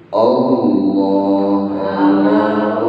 Allah Allahu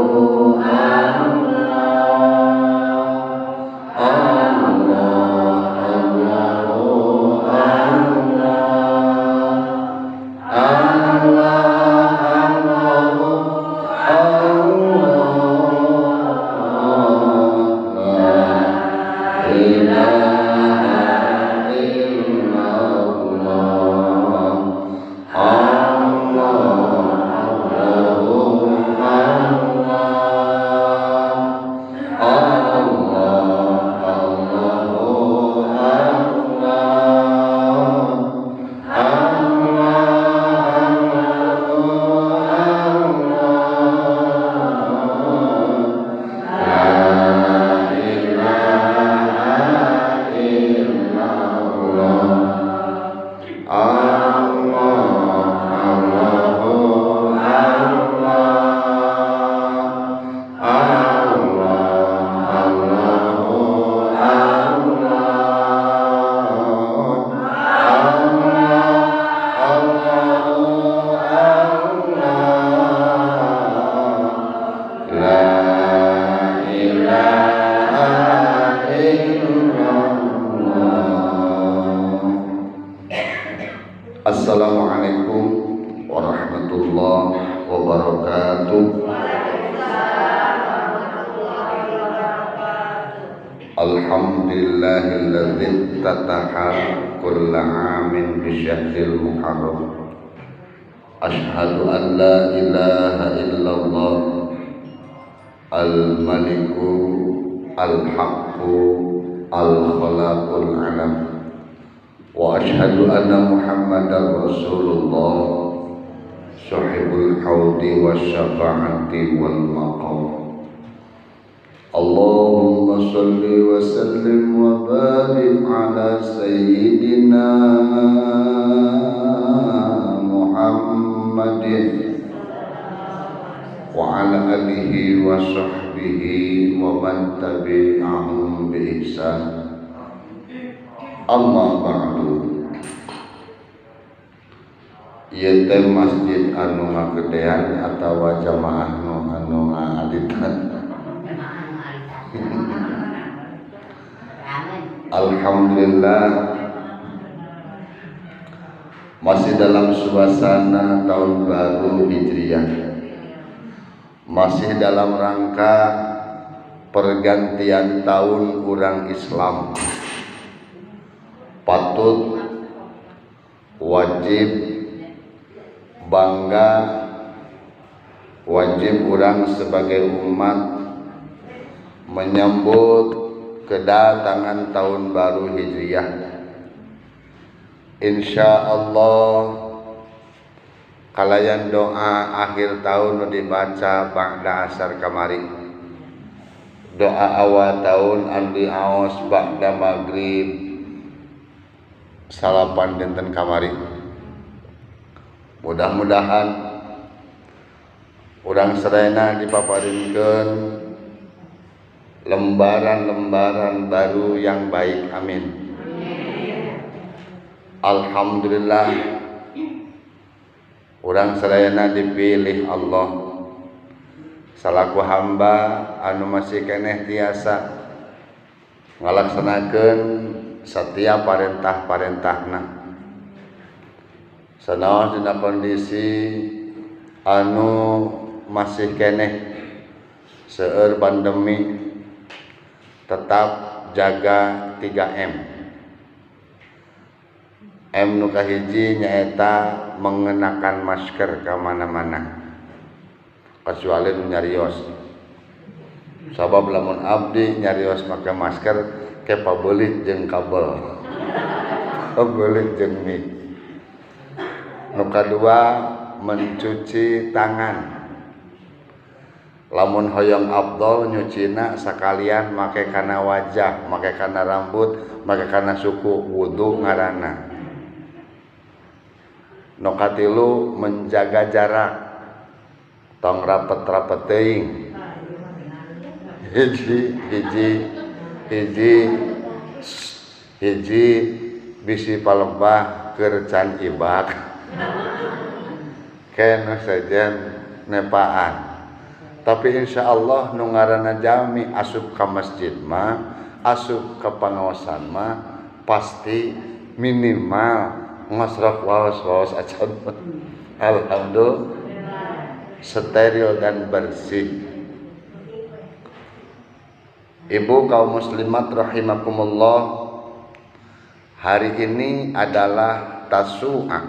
Assalamualaikum warahmatullahi wabarakatuh. Alhamdulillahilladzi tataha kulla amin bi syahril muharram. Asyhadu an la ilaha illallah al-maliku al-haqqu al-khalaqul alam. Wa asyhadu anna Muhammadar Rasulullah sahibul haudi wasyafa'ati wal maqam. Allahumma salli wa sallim wa barik ala sayyidina Muhammadin wa ala alihi wa sahbihi wa man tabi'ahum bi ihsan. Amma ba'du. Ieu teh masjid anu ngagedean atawa jamaah anu ngaaditan. Alhamdulillah masih dalam suasana tahun baru Hijriah, masih dalam rangka pergantian tahun orang Islam. Patut, wajib, bangga, wajib orang sebagai umat menyambut kedatangan tahun baru Hijriah. Insya Allah kalayan doa akhir tahun dibaca ba'da asar kamari, doa awal tahun andi aos ba'da maghrib salapan dinten kamari. Mudah-mudahan urang sadayana dipaparinkeun lembaran-lembaran baru yang baik. Amin. Alhamdulillah urang sadayana dipilih Allah salaku hamba anu masih keneh tiasa ngalaksanakeun setiap parentah-parentahna sanaos dina kondisi anu masih keneh seueur pandemi, tetap jaga 3M. M nu kahiji nyaeta mengenakan masker ka mana-mana kecuali nu nyarios. Sabab lamun abdi nyarios make masker ke pabelit jeung kabel. Pabelit jeung mic. Nu kadua mencuci tangan. Lamun hoyong afdol nyucina sakalian make kana wajah, make kana rambut, make kana suku, wudu ngaranna. Nu katilu menjaga jarak. Tong rapet-rapet teuing. Hiji bisi palebah keur can ibak. kena saja nepaan. Tapi insya Allah nu ngaranna jalmi asup ka masjid mah, asup ka pangaosan mah pasti minimal ngasrok waos acan. Alhamdulillah steril dan bersih. Ibu kaum muslimat rahimakumullah, hari ini adalah Tasu'a.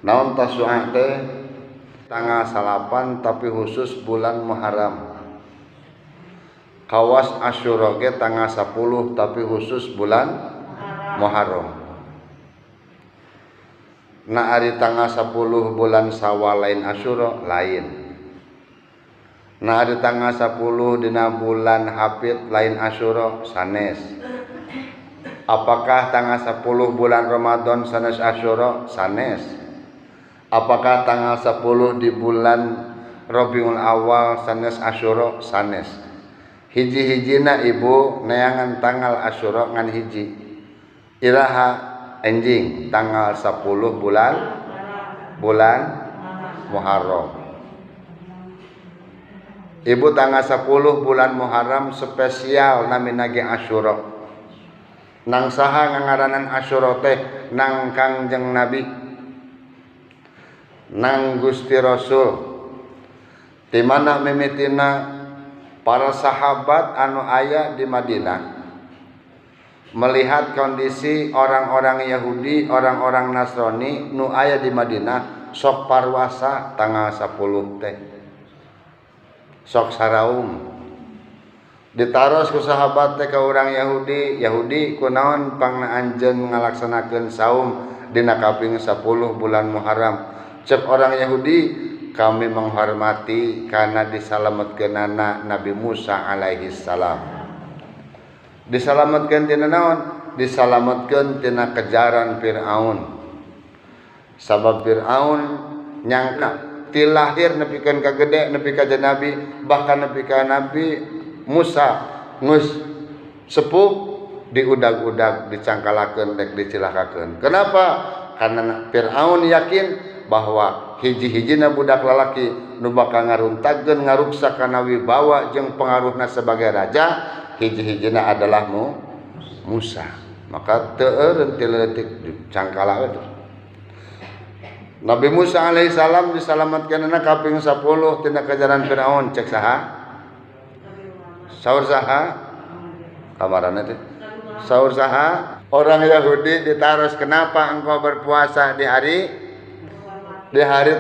Naon Tasu'a teh? Tanggal 8 tapi khusus bulan Muharram. Kawas Asyura ge tanggal 10 tapi khusus bulan Muharram. Nah hari tanggal 10 bulan Syawal lain Asyura lain. Nah hari tanggal 10 dina bulan Hafid lain Asyura sanes. Apakah tanggal 10 bulan Ramadan sanes Asyura? Sanes. Apakah tanggal 10 di bulan Rabiul Awal sanes Asyura? Sanes. Hiji-hijina ibu neangan tanggal Asyura ngan hiji. Iraha enjing tanggal 10 bulan Muharram. Ibu tanggal 10 bulan Muharram spesial namina ge Asyura. Nang saha ngangaranan Asyura teh? Nang Kangjeng Nabi, nang Gusti Rasul. Di mana mimitina para sahabat anu aya di Madinah melihat kondisi orang-orang Yahudi, orang-orang Nasrani nu aya di Madinah sok parwasa tanggal 10 teh. Sok saraum ditaros ku sahabat teh ka urang Yahudi kunaon pangna anjeun ngalaksanakeun saum dina kaping 10 bulan Muharram. Cek orang Yahudi, kami menghormati karena disalametkeunana Nabi Musa alaihi salam. Disalametkeun tina naon? Disalametkeun tina kejaran Firaun. Sabab Firaun nyangka ti lahir nepikeun ka gede nepi ka Nabi, bahkan nepi ka Nabi Musa geus sepuh diudag-udag dicangkalakeun dek dicilakakeun. Kenapa? Karena Firaun yakin bahwa hiji-hijina budak lalaki nu bakal ngaruntagkeun ngaruksak kana wibawa jeung pengaruhna sebagai raja, hiji-hijina adalah Musa. Maka teu eureun ti leutik dicangkala itu. Nabi Musa alaihissalam disalamatkeunana kaping 10 tina kejaran Firaun. Cek saha? Saur saha? Kamarana teh. Saur saha? Orang Yahudi ditaros, kenapa engkau berpuasa di hari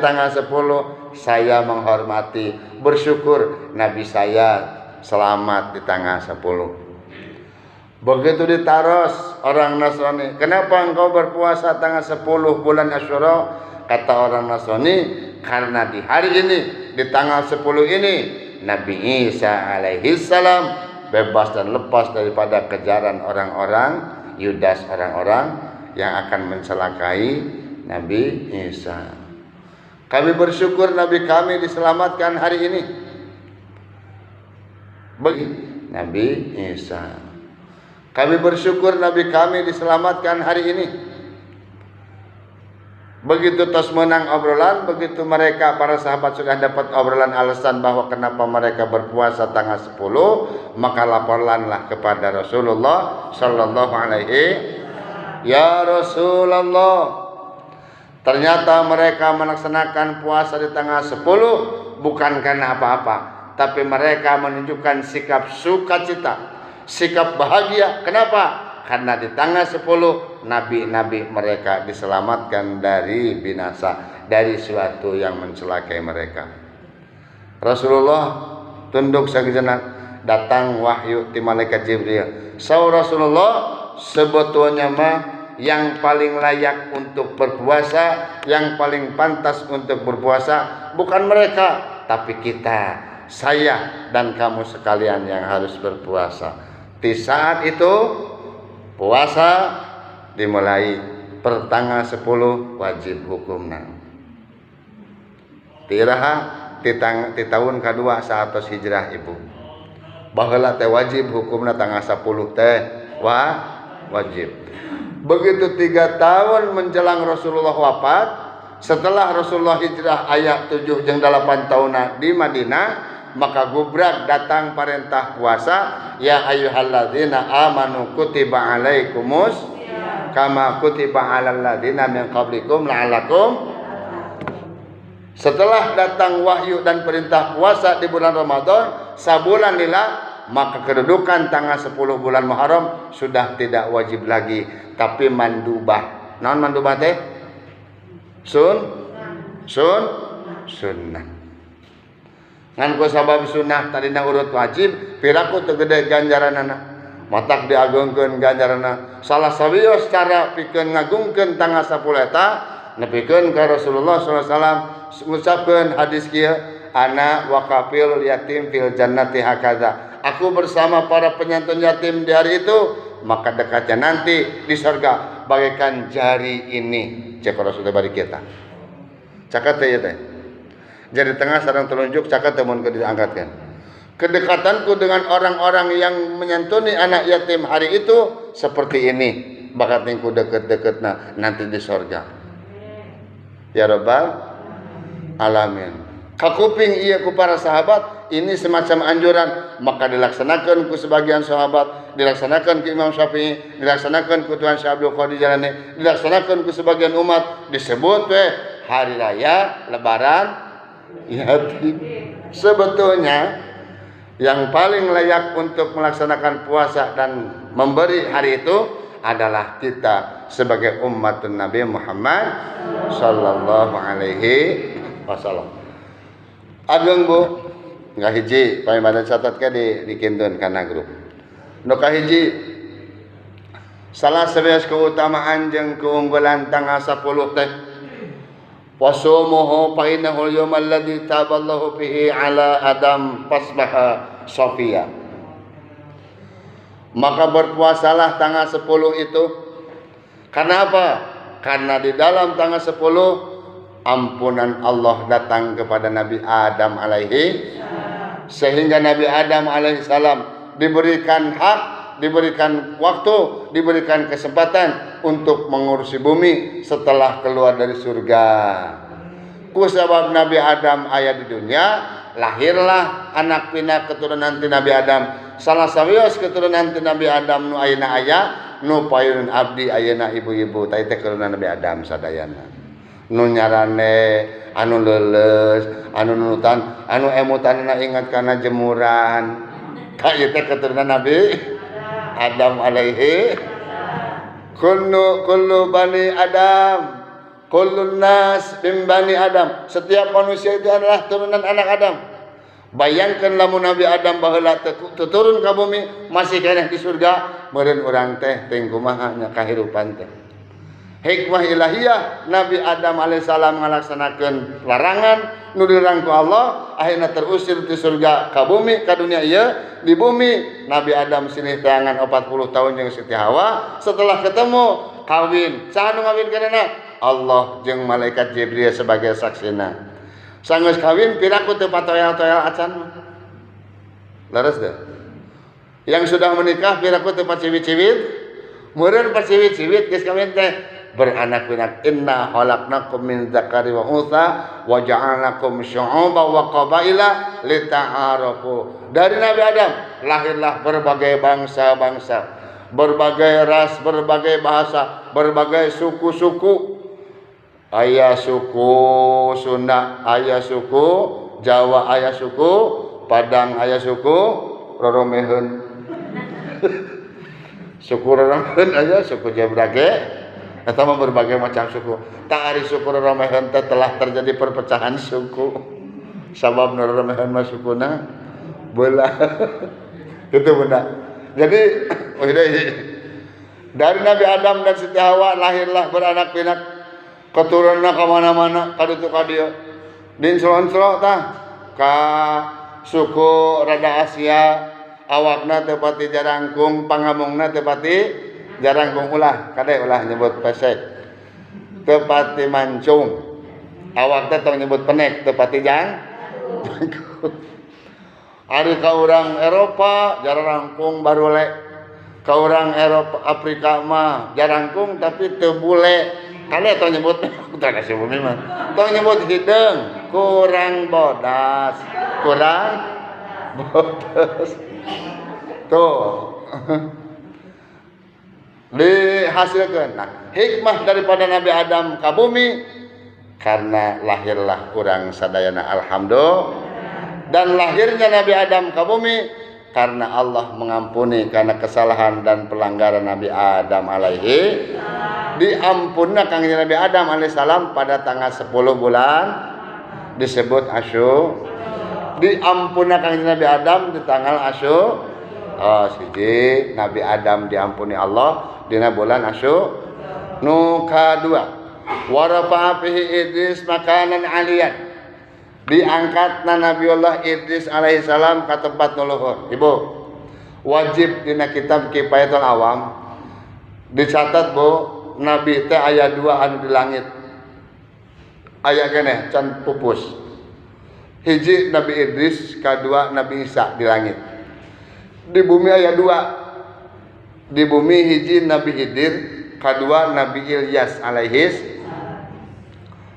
tanggal 10? Saya menghormati, bersyukur Nabi saya selamat di tanggal 10. Begitu ditaros orang Nasrani, kenapa engkau berpuasa tanggal 10 bulan Asyura? Kata orang Nasrani, karena di hari ini, di tanggal 10 ini, Nabi Isa alaihi salam bebas dan lepas daripada kejaran orang-orang Yudas, orang-orang yang akan mencelakai Nabi Isa. Kami bersyukur Nabi kami diselamatkan hari ini. Bagi Nabi Isa. Kami bersyukur Nabi kami diselamatkan hari ini. Begitu tos menang obrolan, begitu mereka para sahabat sudah dapat obrolan alasan bahwa kenapa mereka berpuasa tanggal 10, maka laporlanlah kepada Rasulullah sallallahu alaihi. Ya Rasulullah, ternyata mereka melaksanakan puasa di tanggal 10 bukan karena apa-apa, tapi mereka menunjukkan sikap sukacita, sikap bahagia. Kenapa? Karena di tanggal 10 nabi-nabi mereka diselamatkan dari binasa, dari suatu yang mencelakai mereka. Rasulullah tunduk sajenak, datang wahyu ti malaikat Jibril. Saur Rasulullah, sebetulnya mah yang paling layak untuk berpuasa, yang paling pantas untuk berpuasa bukan mereka, tapi kita, saya dan kamu sekalian yang harus berpuasa. Di saat itu puasa dimulai per tanggal 10 wajib hukumna. Tiraha di tahun kedua saat hijrah ibu. Baheula teh wajib hukumna tanggal 10 teh wajib. Begitu 3 tahun menjelang Rasulullah wafat, setelah Rasulullah hijrah aya 7 jeung 8 tahun di Madinah, maka gubrak datang perintah puasa, ya ayyuhalladzina amanu kutiba alaikumus kama kutiba alal ladzina min qablikum la'allakum. Setelah datang wahyu dan perintah puasa di bulan Ramadan sabulan lila, maka kedudukan tanggal 10 bulan Muharram sudah tidak wajib lagi, tapi mandubah. Naon mandubah teh? Sunnah. Ngan ku sabab sunnah tadina urut wajib, piraku teu gede ganjaranana. Matak diagungkeun ganjaranana. Salah sawios cara pikeun ngagungkeun tanggal 10 eta nepikeun ka Rasulullah sallallahu alaihi wasallam ngucapkeun hadis kieu, ana waqafil yatim fil jannati hakaza. Aku bersama para penyantun yatim di hari itu, maka dekatnya nanti di surga bagaikan jari ini. Cek Rasulullah bari kita. Cakat teh teh. Jari tengah sareng telunjuk cakat teh mun diangkatkeun. Kedekatanku dengan orang-orang yang menyantuni anak yatim hari itu seperti ini. Bakat tingku deket-deketna nanti di surga. Ya Rabbal alamin. Kakuping iya ku para sahabat, ini semacam anjuran, maka dilaksanakan ku sebagian sahabat, dilaksanakan ku Imam Syafi'i, dilaksanakan ku Tuan Syekh Abdul Qadir Jalani, dilaksanakan ku sebagian umat, disebut hari raya lebaran yatim. Sebetulnya yang paling layak untuk melaksanakan puasa dan memberi hari itu adalah kita sebagai umat Nabi Muhammad sallallahu alaihi wasallam. Ageng Bu, nggak hiji, pamibadan catat ke di kintun kana grup. Nu kahiji, salah sebelas keutamaan jeung keunggulan tanggal 10 teh. Wasumuhu fa innahu al-yawmal ladzi taballahu fihi ala Adam fasbaha Sofia. Maka berpuasalah tanggal 10 itu. Karena apa? Karena di dalam tanggal 10 ampunan Allah datang kepada Nabi Adam alaihi, sehingga Nabi Adam alaihi salam diberikan hak, diberikan waktu, diberikan kesempatan untuk mengurusi bumi setelah keluar dari surga. Kusabab Nabi Adam aya di dunia, lahirlah anak pinak keturunan ti Nabi Adam. Salah sawios keturunan ti Nabi Adam nu ayeuna aya, nu payun abdi ayeuna ibu-ibu, tah teh keturunan Nabi Adam sadayana. Nu nyarane anu leuleus, anu nunutan, anu emutanna ingat kana jemuran. Ka ieu teh keturunan Nabi Adam alaihi. Kullu bani Adam, kullun nas min bani Adam. Setiap manusia itu adalah turunan anak Adam. Bayangkan lamun Nabi Adam baheula turun ka bumi masih keneh di surga, meureun urang teh teuing kumaha nya kahirupan teh. Hikmah ilahiyah Nabi Adam alaihissalam ngalaksanakeun larangan nu dirang ku Allah, akhirna terusir di surga ka bumi ka dunia ieu. Di bumi Nabi Adam silih teangan 40 tahun jeung Siti Hawa. Setelah ketemu kawin, saha nu ngawinkeunana? Allah jeung malaikat Jibril sebagai saksina. Sanggeus kawin piraku teu patoyal-toyal acan mah. Laras deh. Yang sudah menikah piraku teu paciwit-ciwit. Meureun paciwit-ciwit geus kawin teh beranak pinak. Inna khalaqnakum min dzakari wa untha wa ja'alnakum syu'uban wa qabaila lita'arafu. Dari Nabi Adam lahirlah berbagai bangsa-bangsa, berbagai ras, berbagai bahasa, berbagai suku-suku. Aya suku Sunda, aya suku Jawa, aya suku Padang, aya suku Roromeheun. Suku Roromeheun aya, suku Jabrage. Eta mah berbagai macam suku. Tak ari suku Roromeheun teh telah terjadi perpecahan suku. Sabab Roromeheun mah sukuna beulah. Itu benar. Jadi dari Nabi Adam dan Siti Hawa lahirlah beranak pinak, keturunanna ka mana-mana, kaditu ka dieu. Dinsro-nsro tah ka suku rada Asia, awakna teu pati jarangkung, pangamungna teu pati jarangkung ulah, kade ulah nyebut pesek. Teu pati mancung. Awak teh tong nyebut penek, teu pati jangkung. Ari ka urang Eropa jarangkung barule. Ka urang Eropa Afrika mah jarangkung tapi teu bule. Kali tong nyebut tong si bumi mah. Tong nyebut hideung kurang bodas. Kurang bodas. Tuh. Dihasilkeun. Nah, hikmah daripada Nabi Adam ka bumi karena lahirlah urang sadayana alhamdulillah dan lahirnya Nabi Adam ka bumi karena Allah mengampuni karena kesalahan dan pelanggaran Nabi Adam alaihi diampunna kang Nabi Adam alaihissalam pada tanggal 10 bulan disebut Asyu diampunna kang Nabi Adam di tanggal Asyu siji Nabi Adam diampuni Allah dina bulan Asyu nu kadua warafa fihi Idris makanan aliyan diangkatna Nabiullah Idris alaihissalam ka tempat nu luhur. Ibu wajib dina kitab Kifayatul Awam dicatat Bu Nabi teh aya 2 anu di langit aya keneh can pupus hiji Nabi Idris kadua Nabi Isa di langit di bumi aya 2 di bumi hiji Nabi Khidir kadua Nabi Ilyas alaihis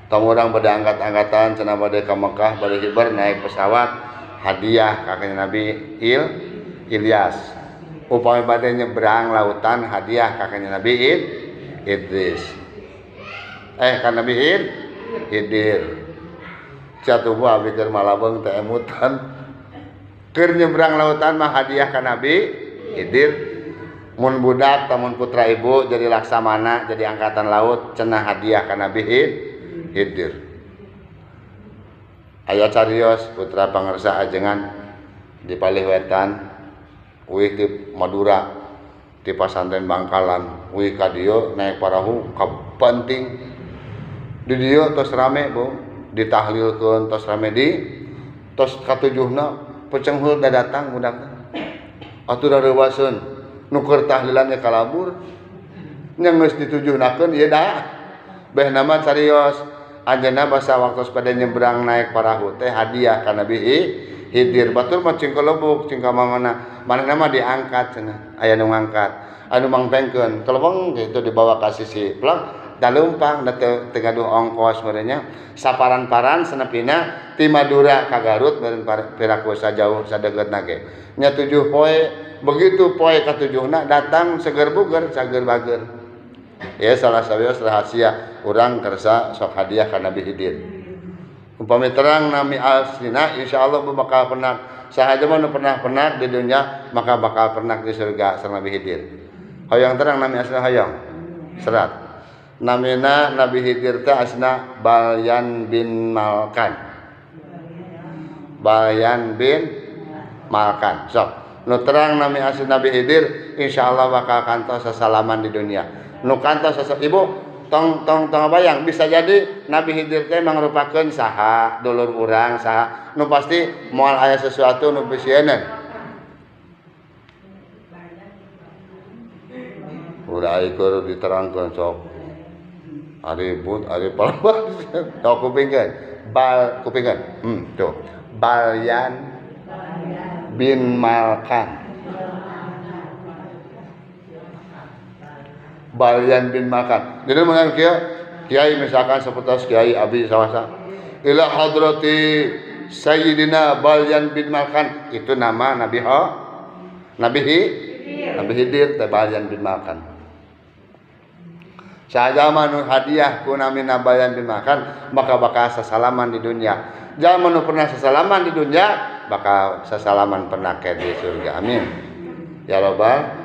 tong urang pada angkat-angkatan cenah bade ka Mekah bade hibar naik pesawat hadiah ka Nabi Ilyas upami bade nyebrang lautan hadiah ka Nabi Idris ka Nabi Khidir jatuh abi keur malabeung teh emutan keur nyebrang lautan mah hadiah ka Nabi Khidir mun budak tamun putra ibu jadi laksamana jadi angkatan laut cenah hadiah ka Nabi Khidir aya carios putra pangersa ajengan di Palihwetan uih di Madura di pasantren Bangkalan uih ka dieu naik parahu ka penting di dieu tos rame Bu ditahlilkeun tos rame di tos katujuhna pecenghul dadatang budak atuh rareuwaseun nuker tahlilannya kalabur yang geus ditujuhnakeun ieu da beh nama carios anjeunna basa waktu pada nyebrang naik parahu teh hadiah ka Nabi Khidir batur mah cing kelebuk cing ka mana manehna mah diangkat cenah aya nu ngangkat anu mangpengkeun keleweng gitu dibawa ka sisi plak da leumpang da teu gaduh ongkos merenya saparan-paran senepina ti Madura ka Garut meureun piraku sajauh sadegetna ge nya 7 poe begitu poe katujuhna datang seger buger cager bager ya salah sawios rahasia urang kersa sok hadiah ka Nabi Khidir upami terang nami aslina insyaallah bakal pernah sahaja mah nu pernah di dunia maka bakal pernah di surga sareng Nabi Khidir hoyong terang nami aslina hoyong serat namina Nabi Khidir teh asna Balyan bin Malkan sok nu terang nami asli Nabi Khidir insyaallah bakal kantos sasalaman di dunia nu kantos ibu tong bayang bisa jadi Nabi Khidir teh mangrupakeun saha dulur urang saha nu pasti moal aya sesuatu nu bisieun udah ikur diterangkeun sok ari but ari palebas tong kupingkeun tuh Balyan bin Malkan Balyan bin Malkan jadi mengan kiai misalkan seperti kiai abi sawasa ila hadrati sayyidina Balyan bin Malkan itu nama Nabi Khidir teh Balyan bin Malkan sahaja manu hadiah ku namina Balyan bin Malkan maka bakal sasalaman di dunia jangan manu pernah sasalaman di dunia bakal sasalaman pernah ke di surga amin ya robbal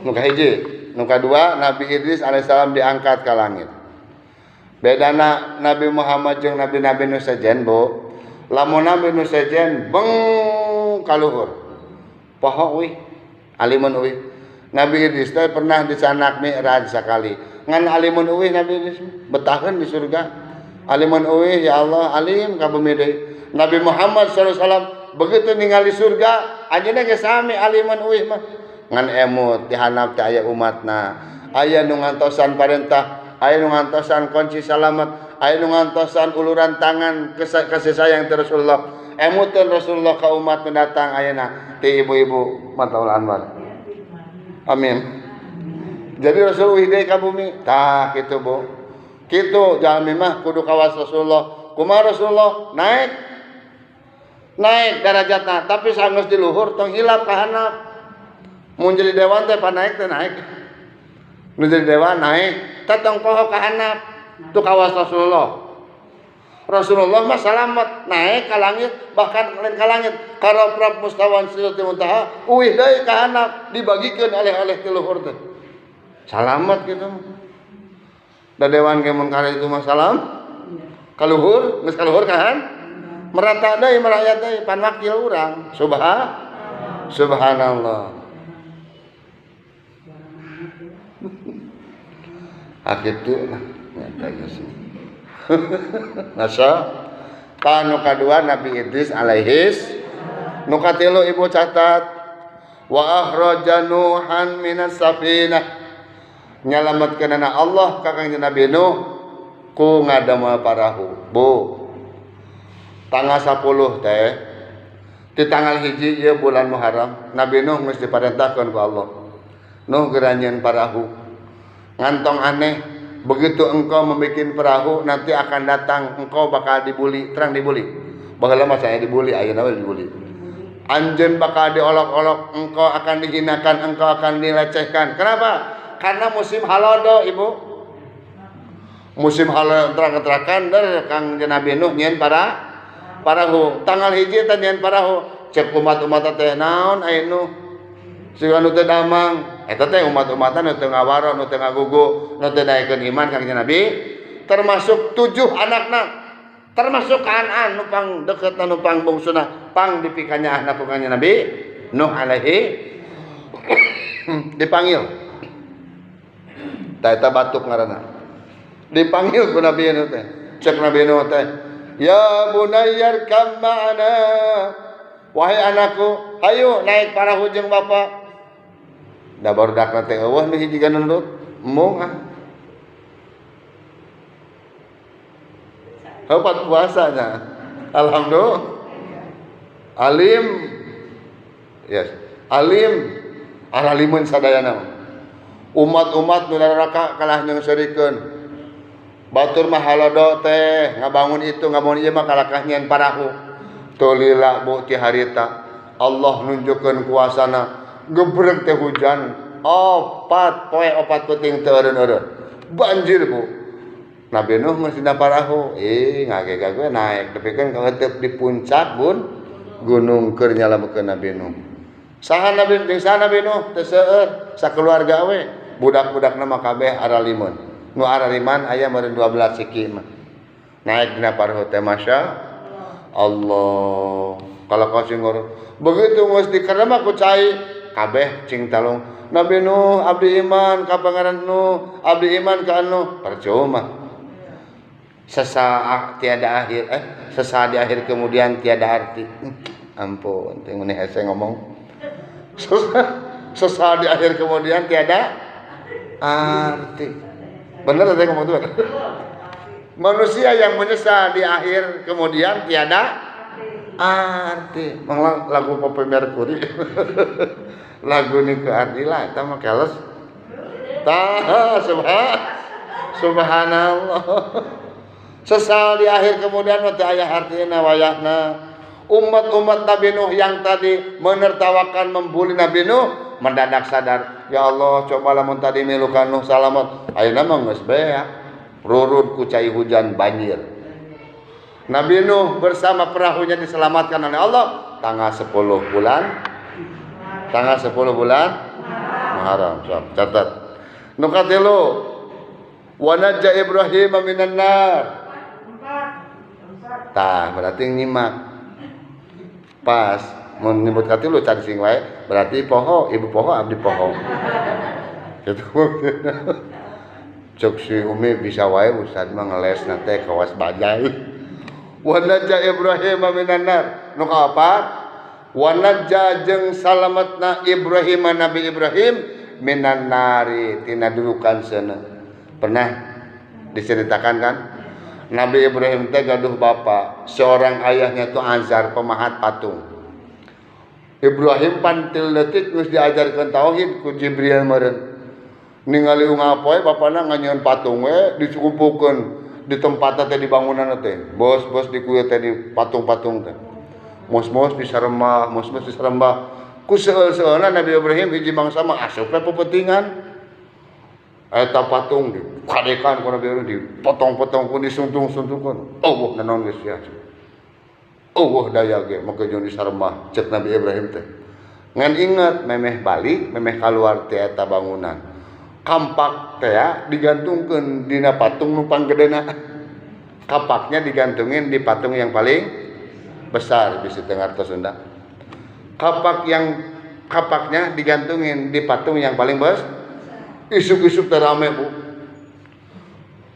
nuka hiji nuka dua Nabi Idris alaihissalam diangkat ke langit bedana Nabi Muhammad jeung nabi-nabi nu sejen Bu lamun nabi nu sejen beng kaluhur poho euy alimun euy Nabi Idris teh pernah disanak Mi'raj sakali ngan alimun euy Nabi Idris betaheun di surga alimun euy ya Allah alim ka bumi deui Nabi Muhammad sallallahu alaihi wasallam begitu ningali surga anjeunna ge sami alimun euy mah ngan emut dihanap teh aya umatna aya nu ngantosan parentah aya nu ngantosan kunci salamet aya nu ngantosan uluran tangan kasih sayang ti Rasulullah emutkeun Rasulullah ka umat nu datang ayeuna ti ibu-ibu Mataul Anwar amin Jadi Rasul uhih deui ka bumi. Tah kitu Bu. Kitu jalmi mah kudu kawas Rasulullah. Kumaha Rasulullah naik derajatna, tapi sanggeus di luhur tong hilap ka handap. Mun jadi dewan teh pan naik teh naik. Nu jadi dewan naik, teh tong poho ka handap. Tu kawas Rasulullah. Rasulullah mah salamet naik ka langit, bahkan lain ka langit karaprap mustawan sidratil muntaha uih deui ka handap dibagikeun alih-alih ti luhur teh. Salamet kitu. Da dewan ge mun kali itu mah salam ka luhur, geus ka luhur ka handap. Merata deui merayat deui pan wakil urang. Subhanallah. Akitu nyata geus. Masa kanu kadua Nabi Idris alaihis. Nu katilu ibu catat wa akhraja nuhan minas safinah. Nyalametkeun Allah ka Kangjeng Nabi Nuh ku ngadamel parahu. Bu. Tanggal 10 teh di tanggal hiji ieu bulan Muharram Nabi Nuh geus diparentahkeun ku Allah. Nuh geranjeun parahu. Ngantong aneh, begitu engkau membuat perahu nanti akan datang engkau bakal dibuli, terang dibuli. Baheula mah saya dibuli, ayeuna we dibuli. Anjeun bakal diolok-olok, engkau akan dihinakan, engkau akan dilecehkan. Kenapa? Karena musim halodo, Ibu. Musim halodo terang-terangan dari Kang Nabi Nuh nyen parahu. Tanggal hiji teh nyen parahu. Cek umat-umat teh naon aya Nuh? Siga nu teh damang. Eta teh umat-umatan nu teu ngawaro, nu teu ngagugu, nu teu daekeun iman Kang Nabi, termasuk 7 anakna, termasuk Kanaan nu pang deketna nu pang bungsuna, pang dipikanya anak Kang Nabi Nuh alaihi dipanggil. Tah eta batuk ngaranna. Dipanggil ku Nabi Nuh teh. Cek Nabi Nuh teh, "Ya bunayyar kam ma'ana." Wahai anakku, hayu naik parahu jeung bapa. Da bardakna teh eueuh nu hiji kana nurut mung ah. Hebat puasanya. Alhamdulillah. Alim. Yes. Alim aralimun sadayana. Umat-umat nu neraka kalah nyeungseurekeun. Batur mah halodo teh ngabangun itu ngabangun ieu mah kalakah nyen parahu. Tulila Bu ti harita Allah nunjukkeun kuasana. Gebrek teh hujan 4 peuting teu eureun-eureun. Banjir Bu. Nabi Nuh geus dina parahu. Ngage-gage naik tepikeun ka heuteuk di puncak gunung keur nyalametkeun Nabi Nuh. Saha Nabi Nuh teu seueur sakeluarga we. Budak-budakna mah kabeh aralimun. Nu araliman aya meureun 12 siki mah. Naik dina parahu teh masya Allah. Kalau kau singgur begitu geus dikerema ku cai kabeh cing talung Nabi Nuh abdi iman ka pangaran Nuh abdi iman ka anu percuma sesaat tiada akhir sesaat di akhir kemudian tiada arti ampun teh mun hese ngomong sesaat di akhir kemudian tiada arti bener teh ngomong tuh manusia yang menyesal di akhir kemudian tiada arti manglang lagu Pope Mercury lagu ni ke artilah eta mah keles tah subhanallah sesal di akhir kemudian teh aya artina wayahna umat-umat Nabi Nuh yang tadi menertawakan membuli Nabi Nuh mendadak sadar ya Allah coba lamun tadi milukan Nuh salamet ayeuna mah geus beak rurut ku cai hujan banjir. Nabi Nuh bersama perahunya diselamatkan oleh Allah tanggal 10 bulan Muharram. Catat. Nu katilu wa najja Ibrahim minan nar. Tah berarti nyimak. Pas mun nyebut katilu cari sing wae berarti poho ibu poho abdi poho. Kitu. Cuk si Umi bisa wae ustad mah ngeles nate kawas bajai. Wa najja Ibrahim minan nar. Nu apa? Wa najja jeung salametna Ibrahim Nabi Ibrahim minan nari tina dudukan seuneu. Pernah diceritakan kan? Nabi Ibrahim teh gaduh bapa, seorang ayahnya itu Azar pemahat patung. Ibrahim pantil detik geus diajarkeun tauhid ku Jibril meureun. ningali ngapoe bapana nganyeun patung we dikumpulkeun di tempat teh di bangunan teh. Bos-bos di kuil teh di patung-patung teh. Mos-mos di sarembah, mos-mos di sarembah. Ku seueul-seueulna Nabi Ibrahim hiji mangsa mah asup we pepentingan. Eta patung di kadekan ku Nabi Ibrahim dipotong-potong ku disuntung-suntungkeun. Allah naon geus sia. Allah daya ge make jeung di sarembah cek Nabi Ibrahim teh. Ngan inget memeh balik, memeh kaluar teh eta bangunan. Kampak teh digantungkeun dina patung nu panggedena. Kapaknya digantungin di patung yang paling besar bisi teu ngartos Sunda. Kapaknya digantungin di patung yang paling besar. Isuk-isuk teh rame Bu.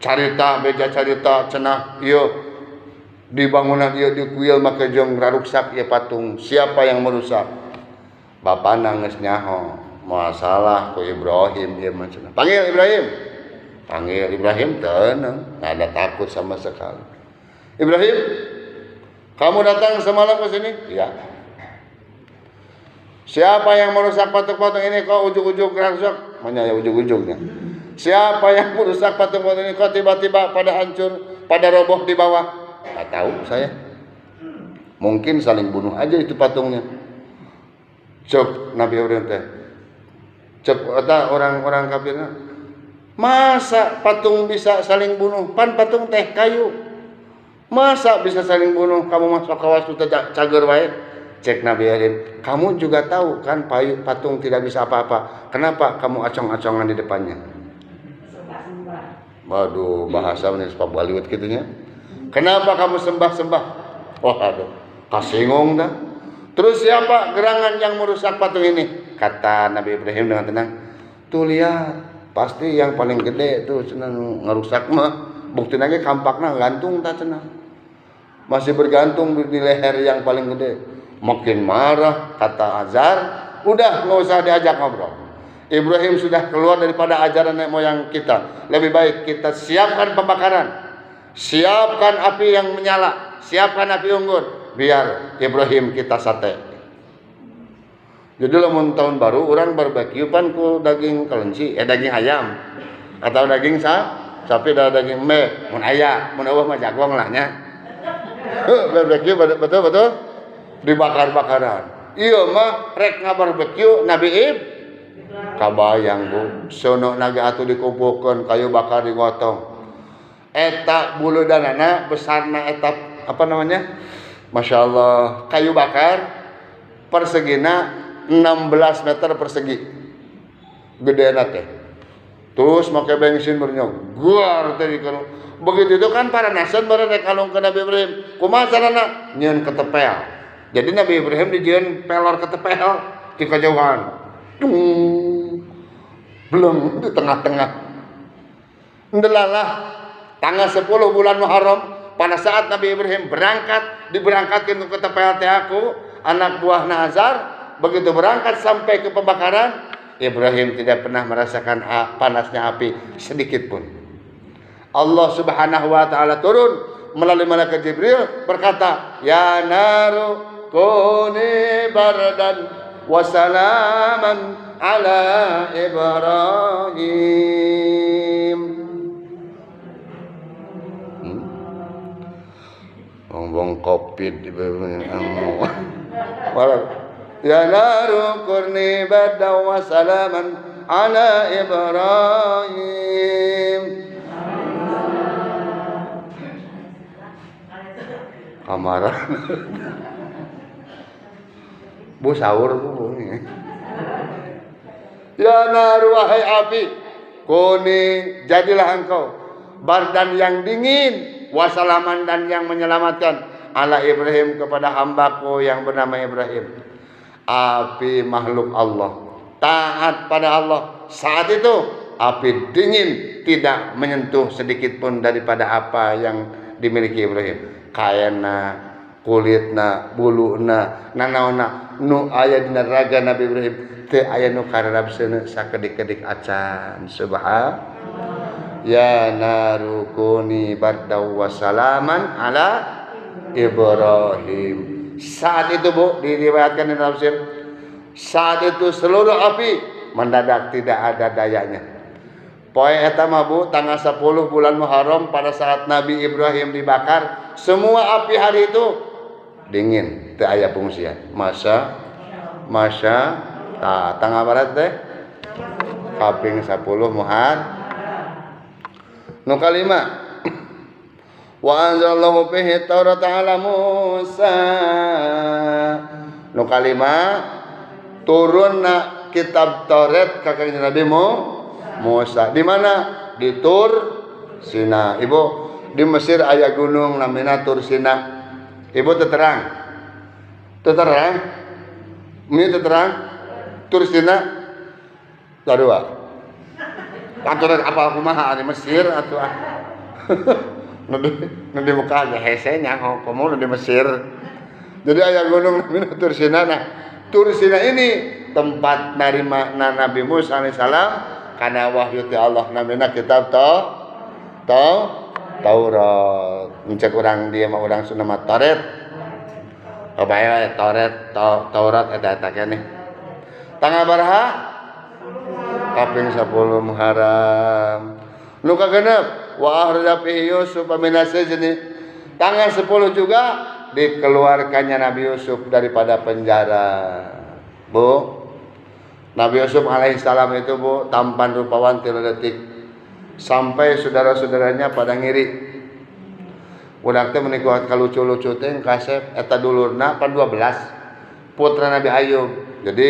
Carita beja carita cenah ieu di bangunan ieu di kuil make jeung raruksak ieu patung. Siapa yang merusak? Bapak nangis nyaho. Masalah ku Ibrahim ieu mah cenah. Panggil Ibrahim. Panggil Ibrahim tenang, enggak ada takut sama sekali. Ibrahim, kamu datang semalam ke sini? Iya. Siapa yang merusak patung-patung ini kok ujug-ujug rusak? Mana ya ujug-ujugnya? Siapa yang merusak patung-patung ini kok tiba-tiba pada hancur, pada roboh di bawah? Enggak tahu saya. Mungkin saling bunuh aja itu patungnya. Cek Nabi Ibrahim teh. Cek orang-orang kafirnya. Masa patung bisa saling bunuh? Pan patung teh kayu. Masa bisa saling bunuh? Kamu masuk kawas teh cager wae. Cek Nabi Ibrahim, kamu juga tahu kan patung tidak bisa apa-apa. Kenapa kamu acong-acongan di depannya? Waduh, bahasa ini Pak Bollywood gitunya. Kenapa kamu sembah-sembah? Oh aduh, kasinggung dah. Terus siapa gerangan yang merusak patung ini? Kata Nabi Ibrahim dengan tenang. Tuh lihat, pasti yang paling gede tuh cenah ngerusak mah. Bukti lagi kampakna gantung tak cenah. Masih bergantung di leher yang paling gede. Makin marah kata Azar, udah nggak usah diajak ngobrol. Ibrahim sudah keluar daripada ajaran nenek moyang kita. Lebih baik kita siapkan pembakaran, siapkan api yang menyala, siapkan api unggun, biar Ibrahim kita sate. Jadi lamun tahun baru orang barbeque pan ku daging kelenci, daging ayam atau daging sapi dan daging me, mun aya, mun eueuh mah jagong lah nya. Barbeque betul-betul dibakar-bakaran. Iya mah rek ngabarbeque Nabi kabayang Bu, sono naga atuh dikumpulkeun kayu bakar digotong. Eta buludanana besarna eta apa namanya? Masya Allah, kayu bakar persegina 16 meter persegi. Gedeana teh. Terus make bensin bernyog. Guar teh dikeun. Begitu itu kan para nasan bareng rek kalung ke Nabi Ibrahim. Kumaha carana? Nyeun ketepel. Jadi Nabi Ibrahim dijieun pelor ketepel di kejauhan. Belum di tengah-tengah. Ndelalah tanggal 10 bulan Muharram pada saat Nabi Ibrahim diberangkatkan ke ketepel teh aku, anak buah Nazar, begitu berangkat sampai ke pembakaran, Ibrahim tidak pernah merasakan panasnya api sedikit pun. Allah Subhanahu wa taala turun melalui malaikat Jibril berkata, "Ya naru kuni bardan wa salaman ala Ibrahim." Ngomong covid di ya naru kuni bardan wa salaman ala Ibrahim. Kamaran Bu sahur Bu. Ya naru wahai api, kuni jadilah engkau bardan yang dingin, wasalaman dan yang menyelamatkan ala Ibrahim kepada hambaku yang bernama Ibrahim. Api makhluk Allah, taat pada Allah. Saat itu api dingin, tidak menyentuh sedikit pun daripada apa yang dimiliki Ibrahim. Kaena, kulitna, buluna, nanaona nu aya dina raga Nabi Ibrahim teu aya nu kararabseuna sakedik-kedik acan. Subhanallah. Ya naru kuni bardaw wa salaman ala Ibrahim. Saat itu Bu, diriwayatkan di tafsir, saat itu seluruh api mendadak tidak ada dayanya. Poe eta mah Bu tanggal 10 bulan Muharram pada saat Nabi Ibrahim dibakar, semua api hari itu dingin, teu aya pungsian. Masa tanggal barat teh kaping 10 Muharram. Nu kalima wa anzalallahu fihi Taurata ala Musa. Nu kalima turunna kitab Taurat ka kanjeng Nabi Musa. Di mana? Di Tur Sina. Ibu, di Mesir aya gunung namina Tur Sina. Ibu terang. Terang. Ini terang. Tur Sina. Kadua. Aturan apa kumaha di Mesir atuh ah. Nu di muka ge hese nya komo di Mesir. Jadi aya gunung namina Tur Sina. Nah, Tur Sina ini tempat narima Nabi Musa alaihissalam karena wahyu ti Allah namina kitab Taurat. Mencek urang dia mah urang Sunda mah Taurat. Bae Taurat eta keneh. Tanggal baraha? Kaping 10 Muharram. Nu kagenep wa akhraja fihi Yusuf min as-sijni. Tanggal 10 juga dikeluarkannya Nabi Yusuf daripada penjara. Bu, Nabi Yusuf alaihissalam itu Bu tampan rupawan 3 detik sampai saudara-saudaranya pada ngiri. Budak teh menikah kalucu-lucu teh kasep eta dulurna pan 12 putra Nabi Ayub. Jadi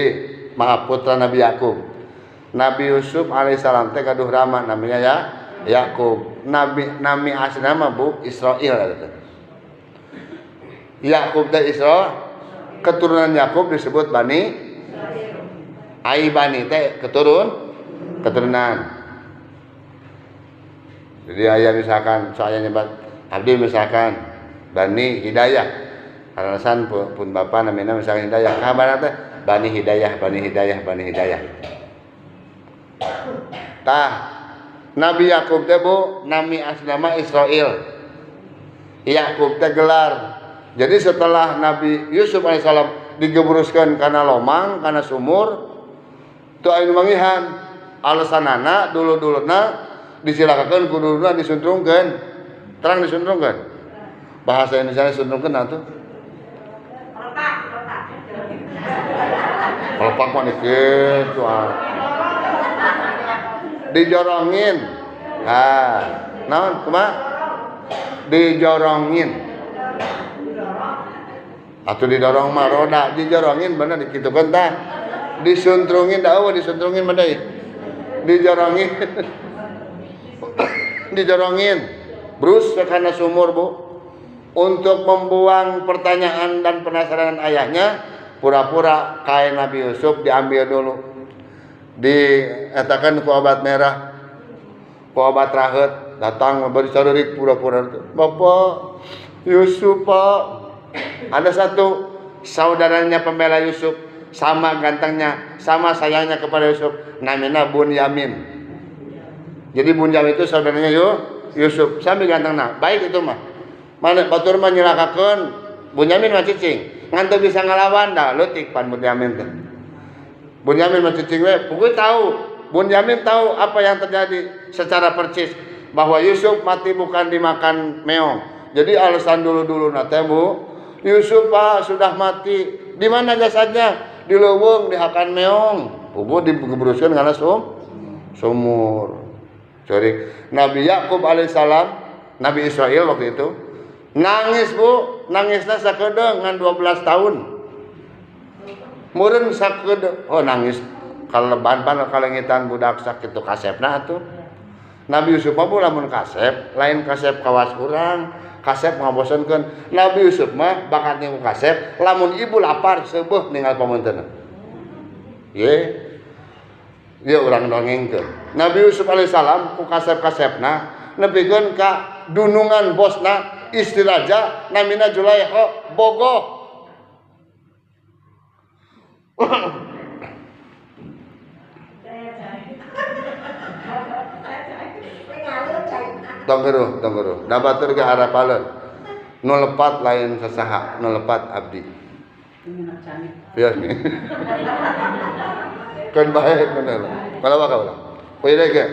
maaf putra Nabi Yakub. Nabi Yusuf alaihissalam teh kaduh rama namanya ya Yakub. Nami asli nama Bu Israil eta. Yakub teh Israil, keturunan Yakub disebut Bani Bani teh keturunan. Jadi aya misalkan saya nyebat abdi misalkan Bani Hidayah. Alasan pun bapa namina misalkan Hidayah. Kabar teh Bani Hidayah. Tah Nabi Yakub teh Bu nami asli nama Israil. Yakub teh gelar. Jadi setelah Nabi Yusuf alaihissalam digeburuskeun kana lomang, kana sumur, tu anu mangihan alasanana dulu-duluna disilakakeun ku dulurna disuntrungkeun. Terang disuntrungkeun. Bahasa Indonesia disuntrungkeun atuh. Pelepak mah kitu dijorongin. Naon kumaha? Dijorongin. Atuh didorong mah roda dijorongin bener dikitukeun tah. Disuntrungin daeuh disuntrungin mah deui. Dijorongin brus ke kana sumur Bu untuk membuang pertanyaan dan penasaran ayahnya. Pura-pura kain Nabi Yusuf diambil dulu, dietakan ku obat merah, ku obat rahet, datang memberi sarurik pura-pura. Bapak Yusuf Pak, ada satu saudaranya pembela Yusuf, sama gantengnya, sama sayangnya kepada Yusuf, namanya Bunyamin. Jadi Bunyamin itu saudaranya Yusuf, sambil gantengna. Baik itu mah. Mana batur mah nyelakakeun Bunyamin mah cicing. Ngan teu bisa ngalawan dah leutik pan Bunyamin teh. Bunyamin mah cicing we, pokoknya tahu. Bunyamin tahu apa yang terjadi secara percis bahwa Yusuf mati bukan dimakan meong. Jadi alasan dulu-dulu nate Bu, Yusuf Pak sudah mati. Di mana jasadnya? Di leuweung dihakan meong. Pugu digebruskeun kana sumur. Sorry. Nabi Yakub alaihissalam, Nabi Israil waktu itu nangis Bu, nangisna sakedeung ngan 12 tahun. Meureun sakedeung, oh nangis kaleban kalengitan budak sakitu kasepna atuh. Nabi Yusuf mah lamun kasep, lain kasep kawas urang, kasep ngabosenkeun. Nabi Yusuf mah bakat niku kasep, lamun ibu lapar seueuh ninggal pamuntenna. Ye urang dongengkeun. Nabi Yusuf alaihissalam ku kasep-kasepna nepikeun ka dunungan bosna istri raja namina Julaiha bogoh. Tonggeruh. Da batur ge harapaleun. Nu lepat lain sasaha, nu lepat abdi. Biar nih. Kan bae bener. Kalau ulah. Poe ge.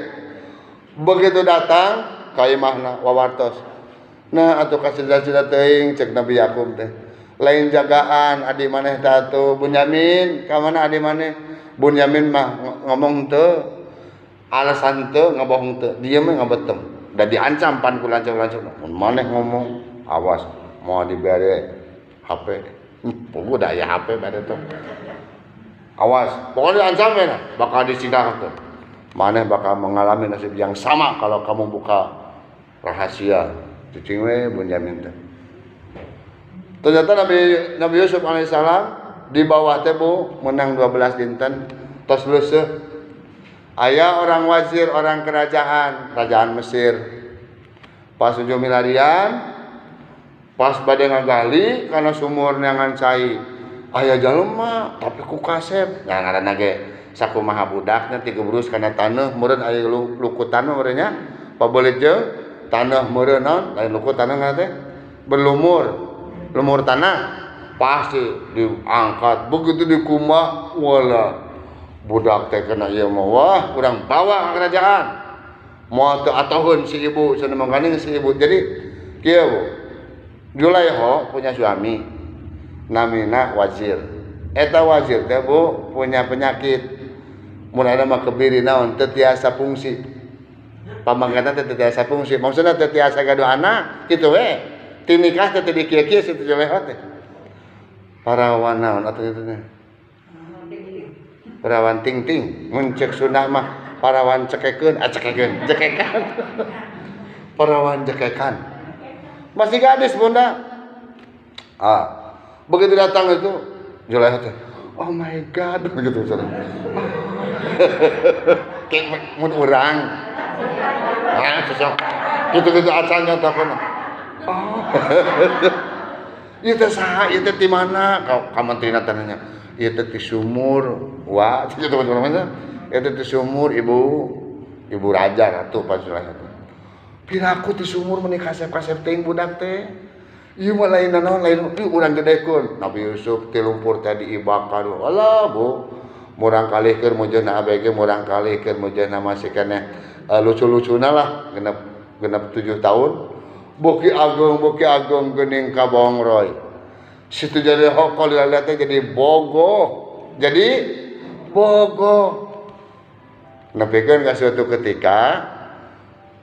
Begitu datang ka imahna wawartos. Nah atuh kasida-sida teuing cek Nabi Yakub teh. Lain jagaan adi maneh teh atuh Bunyamin, ka mana adi maneh? Bunyamin mah ngomong teu, alasan teu, ngabohong teu. Dieu mah ngabetem. Da diancam pan ku lancung-lancung. Mun maneh ngomong, awas mau dibere HP. Udah ya HP bade tuh. Awas, pokoknya diancam ya, bakal disidangkeun. Maneh bakal mengalami nasib yang sama kalau kamu buka rahasia. Cicing we Bunyamin teh. Ternyata Nabi Yusuf alaihissalam di bawah teh Bu menang 12 dinten tos leuseuh. Aya orang wazir, orang kerajaan Mesir. Pas ujung milarian, pas bade ngagali kana sumur neangan cai. Aya jelema tapi ku kasep. Nah ngaranna ge sakumaha budakna ti gebrus kana taneuh meureun aya luku taneuh meureun nya. Pabelit jeung tanah meureun naon lain luku tanah ngaran teh lumur tanah pasti diangkat begitu dikumbah wala budak teh kena ieu mah wah urang bawa ka kerajaan moal teu atoheun si ibu cenah mangkaning si ibu. Jadi kieu Bu Julaiho punya suami namina wazir. Eta wazir teh Bu punya penyakit mun ada mah kebiri naon teu tiasa fungsi. Pamangkatan teh tiasa fungsi, maksudna teh tiasa gaduh anak kitu we. Ti nikah teh di kieu-kieu situ Julaiho teh. Parawan naon atuh kitu teh? Parawan ting-ting, mun cek Sunda mah parawan cekekeun, cekekan. Parawan cekekan. Masih gadis Bunda. Begitu datang itu Julaiho teh, oh my god begitu saudara. Kayak mun urang sosok gitu-gitu asalnya takon. Ieu teh saha? Ieu teh di mana? Ka menterina teh nanya. Ieu teh di sumur. Wah, kitu teman-teman. Ieu teh di sumur ibu raja ratu Panjulaiho. Piraku di sumur meuni kasep-kasep teuing budak teh. Ieu mah lain naon lain urang gedekeun. Nabi Yusuf ti lumpur teh diibakan. Alah Bu, murang kalihkeun mujana ABG murang kalihkeun mujana masih keneh lucu-lucuna lah genep 7 tahun. Boki agung geuning ka Bongroy. Situ jadi hokol lihat jadi bogoh. Nepikeun ka suatu ketika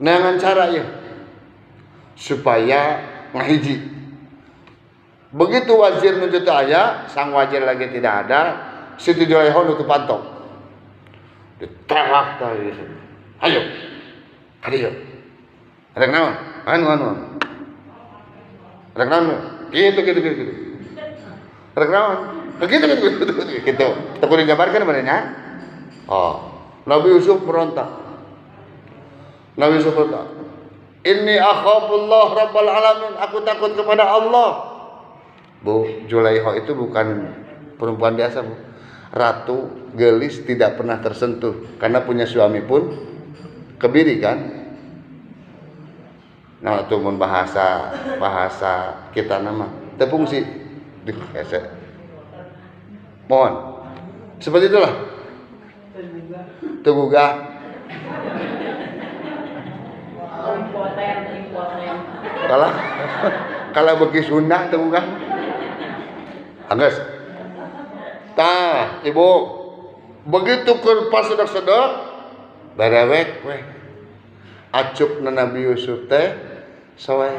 neangan cara ieu supaya ngahiji. Begitu wazir nuju teu aya, sang wazir lagi tidak ada, Siti Julaiho nutup pantok. Ditelak tah Yusuf. Ayo. Adieu. Rek naon? Anu. Rek naon? Gitu. Rek naon? Gitu. Teu kudu digambarkeun benernya. Nabi Yusuf berontak. Inni akhafullah rabbal alamin. Aku takut kepada Allah. Bu, Julaiho itu bukan perempuan biasa, Bu. Ratu gelis tidak pernah tersentuh karena punya suami pun kebiri kan. Nah itu mun bahasa kita nama tepungsi dikese. Mohon seperti itulah. Tegugah. Kalau bagi Sunda tegugah. Angges. Tah, Ibu. Begitu keur pas sedek-sedek barewek weh. Acupna Nabi Yusuf teh soe.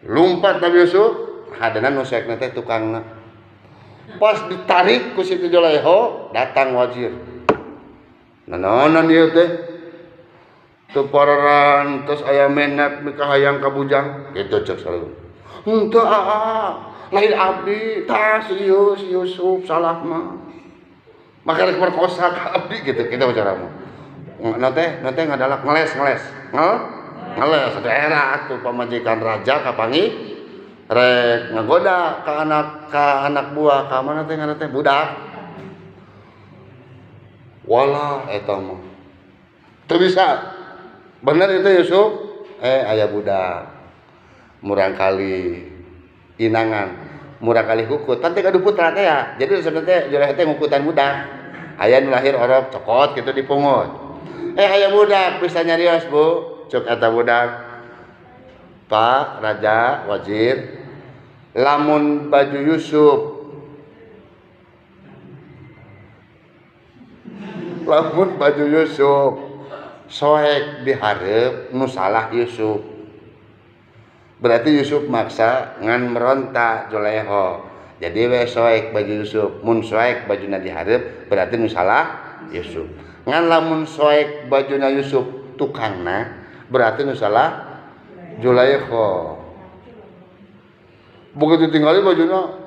Lumpat Nabi Yusuf, hadana nu sekna teh tukangna. Pas ditarik ku Siti Julaiho, datang wazir. Nanaonan ieu teh? Teu pararan tos aya menak mika hayang ka bujang, kitu ceuk sareng. Henteu lain abdi, tah si Yusuf salah mah. Maka rek merkosa ka abdi gitu kita bacaramu. Nanti ngadalak ngeles daerah atuh pamajikan raja kapangi rek ngagoda ka anak buah ka mana teh ngaran teh budak. Wala eta mah. Teu bisa. Bener itu Yusuf, aya budak. Murang kali inangan, murang kali hukut. Tante kadu putra teh ya. Jadi sebenarnya Julaiho teh ngukutan budak. Aya nu lahir orok cokot kitu dipungut. Aya budak bisa nyarios Bu, cuk eta budak. Pak Raja Wazir, lamun baju Yusuf, lamun baju Yusuf soek dihareup nu salah Yusuf. Berarti Yusuf maksa ngan meronta Juleho. Jadi we soek baju Yusuf, mun soek bajuna dihareup berarti nu salah Yusuf. Ngan lamun soek bajuna Yusuf tukangna berarti nu salah Juleho. Begitu tinggali bajuna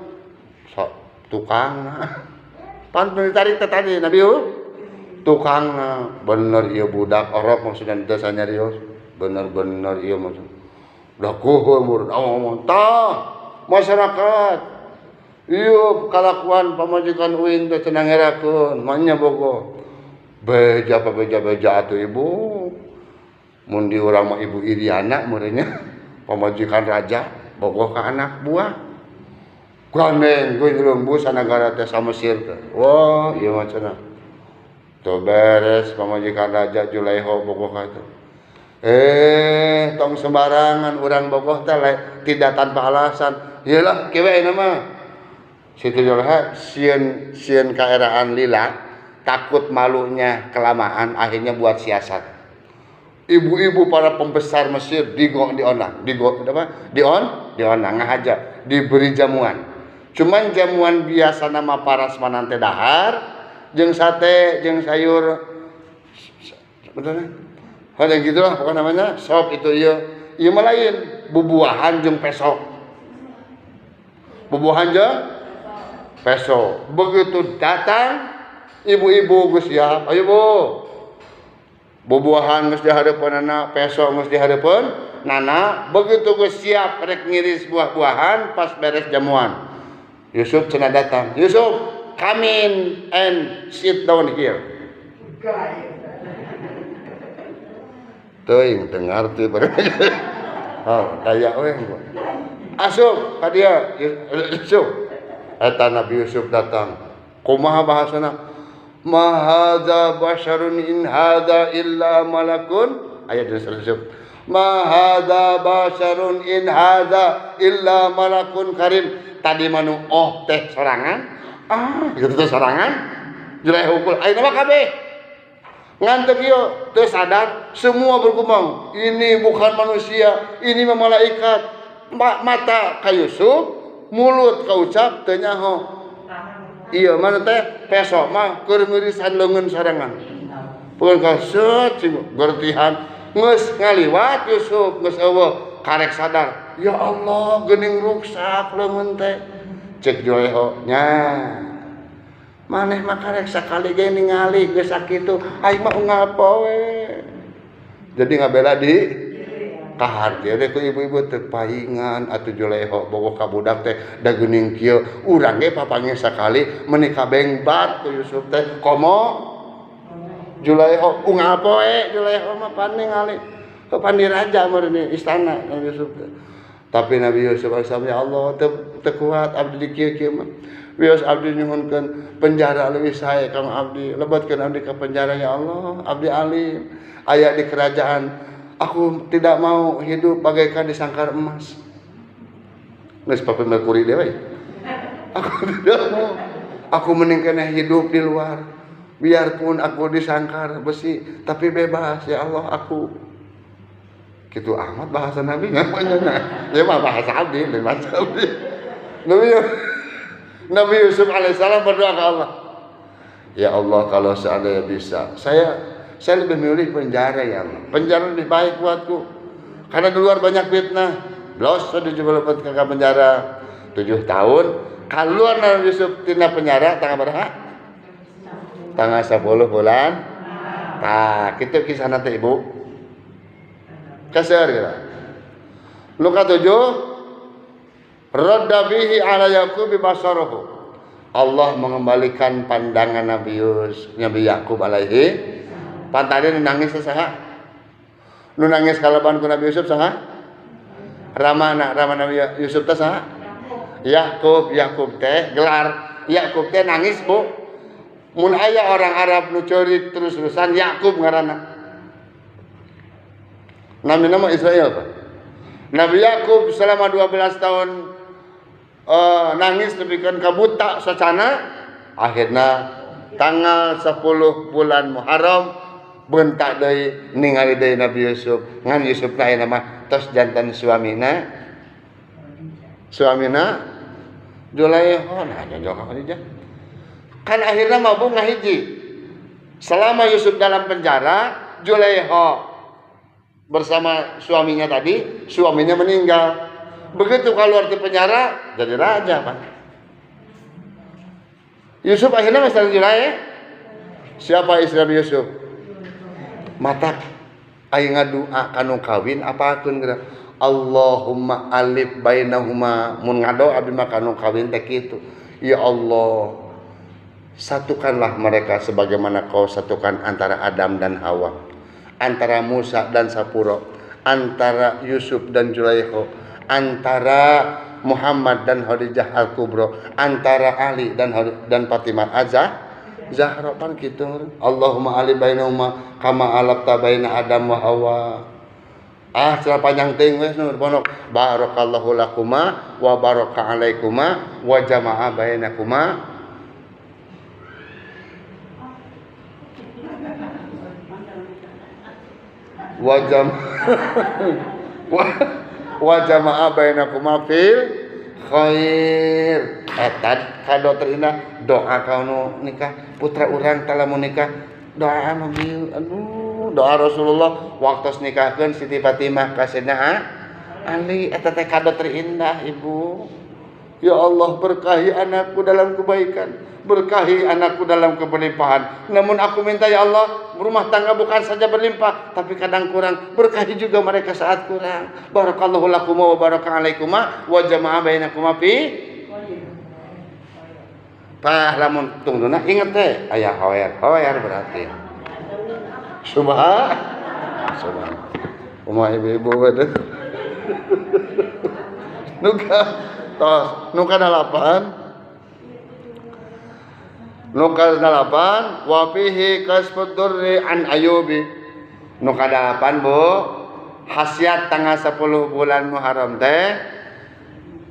tukangna. Pantun ditarik tadi Nabi tukangna bener ieu budak orok maksudna desa nyarios. Bener-bener ieu maksud. Udah kuhul murid ngomong tah masyarakat ieu kalakuan pamajikan uing teh cenah ngerakeun manya bogo beja atuh ibu mun di urang mah ibu Iriana muridnya pamajikan raja bogoh ka anak buah gandeng geus leumbus sanagara teh sa Mesir teh wah ieu mah cenah teu beres pamajikan raja Julaiho bogoh ka teh tong sembarangan urang bogoh teh tidak tanpa alasan. Iyalah kewe nama. Situ Julaiha sieun kaeraan lila, takut malunya kelamaan akhirnya buat siasat. Ibu-ibu para pembesar Mesir dionang ngahaja, diberi jamuan. Cuman jamuan biasa nama parasmanan teh dahar, jeung sate, jeung sayur bener hal yang gitulah pokoknya namanya sop itu iya mah lain bubuahan jeung peso begitu datang ibu-ibu geus siap ayo Bu bubuahan geus dihareupeunana peso geus dihareupeun nana begitu geus siap rek ngiris buah-buahan pas beres jamuan Yusuf cenah datang Yusuf come in and sit down here teuing teu ngarti bareng. Daya we. Asup ka dieu Yusuf. Eta Nabi Yusuf datang. Kumaha bahasana? Ma hadza basyarun in hadza illa malakun. Aya di Yusuf. Ma hadza basyarun in hadza illa malakun karim. Tadi manu teh sorangan. Gitu teh sorangan. Julai hukul ayeuna mah kabeh. Ngantek ieu teu sadar semua bergumam ini bukan manusia ini mah malaikat mata ka Yusuf mulut ka ucap teu nyaho ieu mana teh peso mah keur ngirisan leungeun sarangan pun ka seut gertihan geus ngaliwat Yusuf geus eueuh karek sadar ya Allah geuning ruksak leungeun teh cek Julaiho nya maneh mah karek sakali ge ningali geus sakitu aing mah ngapoe jadi ngabela di kahar teh ku ibu-ibu teu paingan atuh Julaiho bogoh ka budak teh da geuning kieu urang ge papanggih sakali menikah bengbat ku Yusuf teh komo Julaiho ngapoe Julaiho mah pan ningali pandi raja meureun istana Yusuf teh tapi Nabi Yusuf alaihissalam ya Allah teu kuat abdi di kieu-kieu mah wios abdi nyuhunkeun penjara leuwih sae kang abdi lebatkeun abdi ka penjara ya Allah abdi alim aya di kerajaan aku tidak mau hidup bagaikan di sangkar emas geus Papi Merkuri dewe aku tidak mau aku mending kena hidup di luar biarpun aku di sangkar besi tapi bebas ya Allah aku gitu amat bahasa Nabi namanya ya mah bahasa abdi lain bahasa abdi Nabi Yusuf alaihissalam berdoa ke Allah. Ya Allah kalau seandainya bisa, saya lebih milih penjara ya Allah. Penjara lebih baik buatku. Karena di luar banyak fitnah. Blos sudah dijebloskeun ke penjara 7 tahun. Keluar Nabi Yusuf tina penjara tanggal berapa? Tanggal 10 bulan. Nah, kitu kisahna teh Ibu. Kasar kira. Luka 7 radda bihi ala Yaqub basarahu. Allah mengembalikan pandangan Nabi Yakub alaihi. Pantade nu nangis saha? Nu nangis kalaban ku Nabi Yusuf saha? Rama Nabi Yusuf teh saha? Yakub teh gelar Yakub teh nangis Bu. Mun aya orang Arab nu ceurik terus-terusan Yakub ngaranna. nama Israel Pak. Nabi Yakub selama 12 tahun nangis nepikeun ka buta sacana, akhirna tanggal 10 bulan Muharram bentak deui ningali deui Nabi Yusuf. Ngan Yusuf lain mah tos jantan suamina Zulaikha nah jauh Khadijah. Kan akhirnya mabuk ngahiji. Selama Yusuf dalam penjara, Zulaikha bersama suaminya tadi, suaminya meninggal. Begitu keluar dari penjara, jadi raja, Pak. Yusuf akhirnya masih Zulaikha. Siapa istri Nabi Yusuf? Matak aya ngadua kanu kawin apakeun geura? Allahumma alif bainahuma mun ngado abi mah kanu kawin teh kitu. Ya Allah, satukanlah mereka sebagaimana kau satukan antara Adam dan Hawa, antara Musa dan Sapuro, antara Yusuf dan Zulaikha, antara Muhammad dan Khadijah Al-Kubra, antara Ali dan Fatimah Zahra pan kitu. Allahumma ali bainahuma kama alafta baina Adam wa Hawa. Setelah panjang teuing we nu bonok barakallahu lakuma wa baraka alaikuma wa jama'a bainakuma wa jama'a bainakuma fil khair. Eta kado terindah doa kaunu nikah putra urang tala mun nikah doa Nabi doa Rasulullah waktu nikahkeun Siti Fatimah ka Sayyidina Ali eta teh kado terindah ibu. Ya Allah berkahi anakku dalam kebaikan, berkahi anakku dalam keberlimpahan. Namun aku minta ya Allah, rumah tangga bukan saja berlimpah tapi kadang kurang, berkahi juga mereka saat kurang. Barakallahu lakum wa baraka alaikuma wa jama'a bainakuma fi Pah lamun tungduna inget teh aya hoer berarti. Subhan. Umah ibu-ibu we. Nuka dalapan wa fihi kasfud durri an Ayubi. Nuka dalapan Bu, khasiat tanggal 10 bulan Muharram teh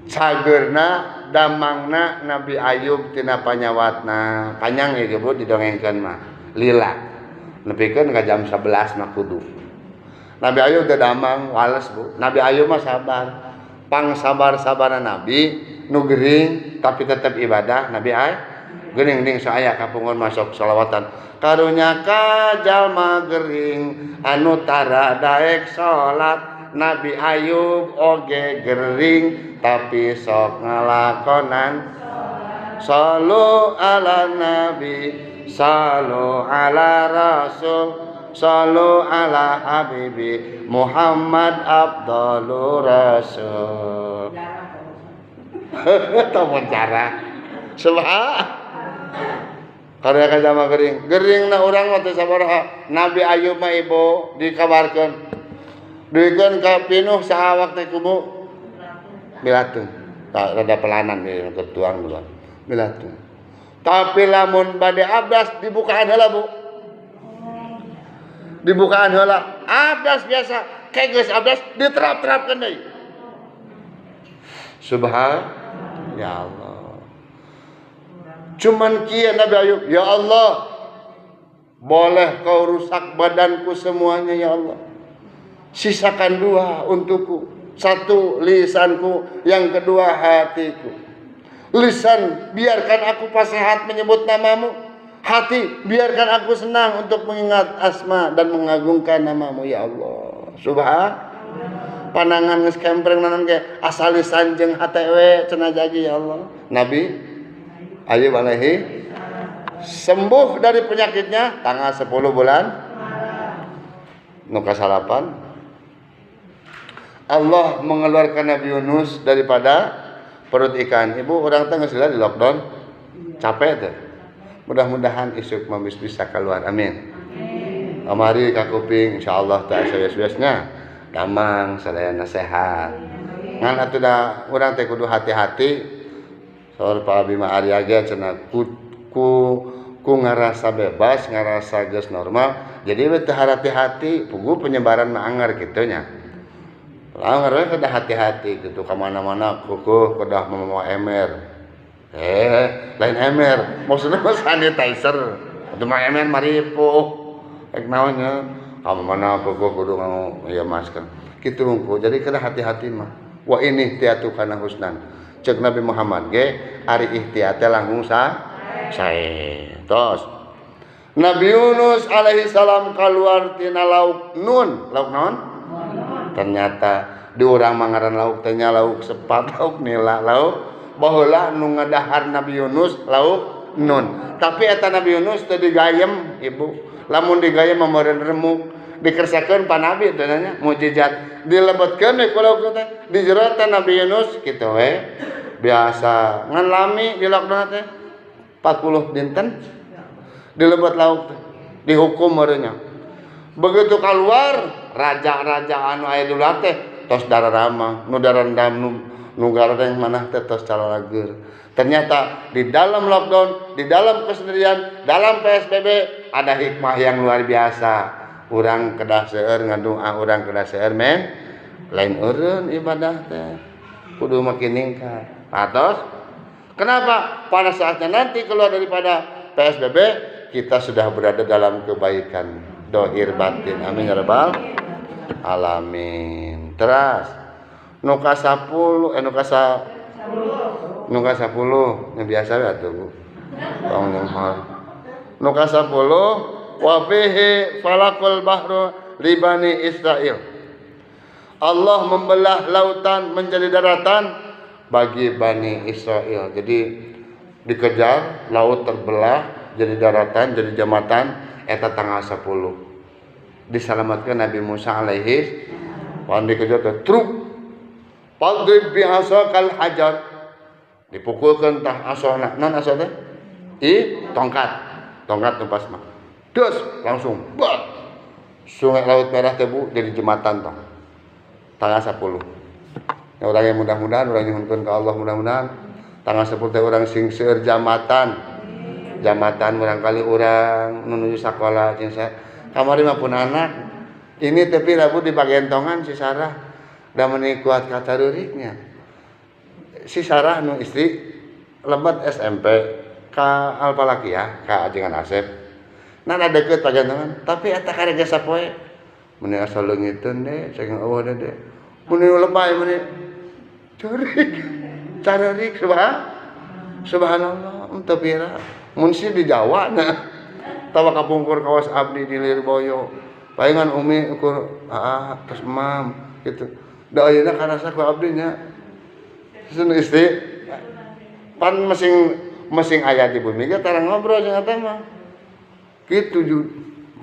cageurna damangna Nabi Ayub tina panyawatna. Panjang ya Bu didongengkeun mah. Lila. Nepikeun ka jam 11 mah kudu. Nabi Ayub teh damang wales Bu. Nabi Ayub mah sabar. Pang sabar-sabarna Nabi nu geuring tapi tetap ibadah. Nabi geuning-geuning saaya kapungun masuk shalawatan. Karunya ka jalma geuring anu tara daek salat. Nabi Ayub oge geuring tapi sok ngalakonan sallu ala nabi sallu ala rasul sallu ala habibi Muhammad Abdul Rasul. Tamun cara subhan karya ka jama geuring na urang mah teu sabaraha. Nabi Ayub mah ibu dikabarkeun duikeun ka pinuh saha waktu kubu bilatung tak rada pelanan ieu ketuang dulu bilatung. Tapi lamun bade abdas dibukaan heula Bu. Dibukaan heula. Abdas biasa, kayak geus abdas diterap-terapkeun deui. Subhan ya Allah. Cuman kieu Nabi Ayub, ya Allah, boleh kau rusak badanku semuanya ya Allah. Sisakan 2 untukku. 1 lisanku, yang kedua hatiku. Lisan biarkan aku pasihat menyebut namamu. Hati biarkan aku senang untuk mengingat asma dan mengagungkan namamu ya Allah. Subhan. Panangan geus kempreng nanan ge asal lisan jeung hate we cenah jagi ya Allah. Nabi Ayub alaihi sembuh dari penyakitnya tanggal 10 bulan nu kasalapan. Allah mengeluarkan Nabi Yunus daripada perut ikan. Ibu orang teh geus di lockdown capek teh. Mudah-mudahan isuk mah bisa keluar. Amin. Amari ka kuping insyaallah teh beres-beresnya damang sadayana sehat. Ngan atuh da urang teh kudu hati-hati. Saur Pak Bima Arya ge cenah ku ku ngarasa bebas, ngarasa geus normal, jadi we teu hati-hati pugu penyebaran anggar kitunya. Anggar we kada hati-hati gitu ka mana-mana kukuh kedah mau emer. Lain emer, maksudnya mah sanitizer. Atuh mah emer maripo. Ek naonnya? Ka mana kukuh kudu nganggo ya masker. Kitu hungkul. Jadi kada hati-hati mah. Wa ini ihtiyatu kana husnan. Cek Nabi Muhammad ge ari ihtiyat teh langkung sae. Tos. Nabi Yunus alaihi salam keluar tina lauk nun. Lauk naon? Ternyata di urang mangaran lauk teh nya lauk sepat, lauk nila, lauk baheula nu ngadahar Nabi Yunus lauk nun. Tapi eta Nabi Yunus teu digayem, Ibu. Lamun digayem meureun remuk, dikersakeun pa Nabi teh nya mukjizat. Dilebetkeun we ku lauk teh. Di jero teh Nabi Yunus kitu we. Biasa ngan lami di laukna teh 40 dinten dilebet lauk teh dihukum meureunnya. Begitu keluar raja-raja anu aya di luar teh tos dararama nu darandam nu garadeng manah teh tos calalager. Ternyata di dalam lockdown, di dalam kesendirian, dalam PSBB ada hikmah yang luar biasa. Urang kedah seueur ngadoa, urang kedah seueur men lain eureun ibadah teh kudu makin ningkat. Atos kenapa? Pada saatnya nanti keluar daripada PSBB kita sudah berada dalam kebaikan dohir batin. Amin ya rabbal alamin. Terus nuka 10 nuka 10 yang biasa ya tuh tong hal nuka 10 wa fihi falakul bahru li bani Israil. Allah membelah lautan menjadi daratan bagi Bani Israel. Jadi dikejar, laut terbelah jadi daratan, jadi jambatan eta tanggal 10. Diselamatkan Nabi Musa alaihi wan dikejar teh truk. Padrib bi'asakal hajar. Dipukulkeun tah asona. Naon asa teh? Tongkat. Tongkat tempas mah. Des langsung bat. Sungai Laut Merah teh Bu jadi jembatan tong. Tanggal 10. Ya urang yang mudah-mudahan urang nyuhunkeun ka Allah mudah-mudahan tanggal 10 teh urang sing seueur jambatan barangkali urang nuju sakola jeung saya kamari mah pun anak ini tapi rabu di bagian tongan si Sarah da meuni kuat kataruriknya si Sarah nu istri lebat SMP ka Alpalakia ka ajengan Asep nana deukeut bagian tongan tapi eta karega sapoe meuni asa leungiteun de saking eueuh de meuni lebay meuni Carik subhanallah teu pira mun si di Jawa na tawa kapungkur kawas abdi di Lirboyo palingan umi ukur terus mam gitu da ayeuna karasa ku abdi nya sun istri pan mesing aya di bumi ge tarang ngobrol jeung eta mah kitu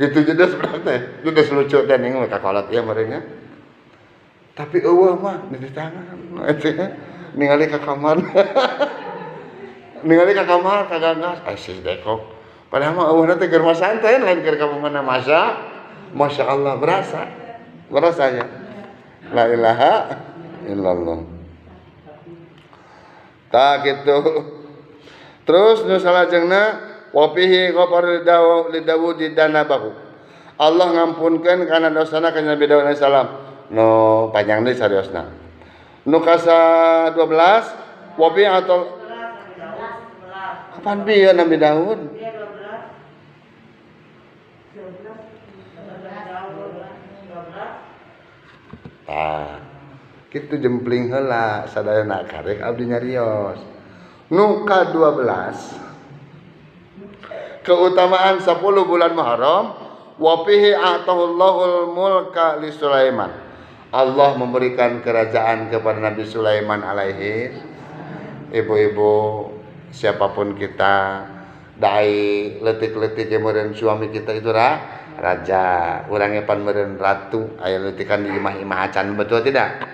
jedes berarti geus lucu teh ning ka kolot ieu meureun nya. Tapi eueuh mah di tangan eta ningali ka kamar kagagas asis dekok padahal mah eueuhna teh keur santai lain keur ka mana masya Allah berasanya la ilaha illallah tak gitu. Terus nu salajengna wa fihi ghafar lidawud danabahu Allah ngampunkeun kana dosana ka Nabi Daud alaihi salam. No panjang deui sariosna. Nu kasa 12 wabi atau kapan bi ya Nabi Daud? Kitu jempling heula sadayana karek abdi nyarios. Nu ka 12 keutamaan 10 bulan Muharram wa fihi atahullahul mulka li Sulaiman. Allah memberikan kerajaan kepada Nabi Sulaiman alaihi. Ibu-ibu siapapun kita dai letik-letik meureun suami kita itu raja, urang pan meureun ratu, aya letikan di imah-imah acan, betul tidak?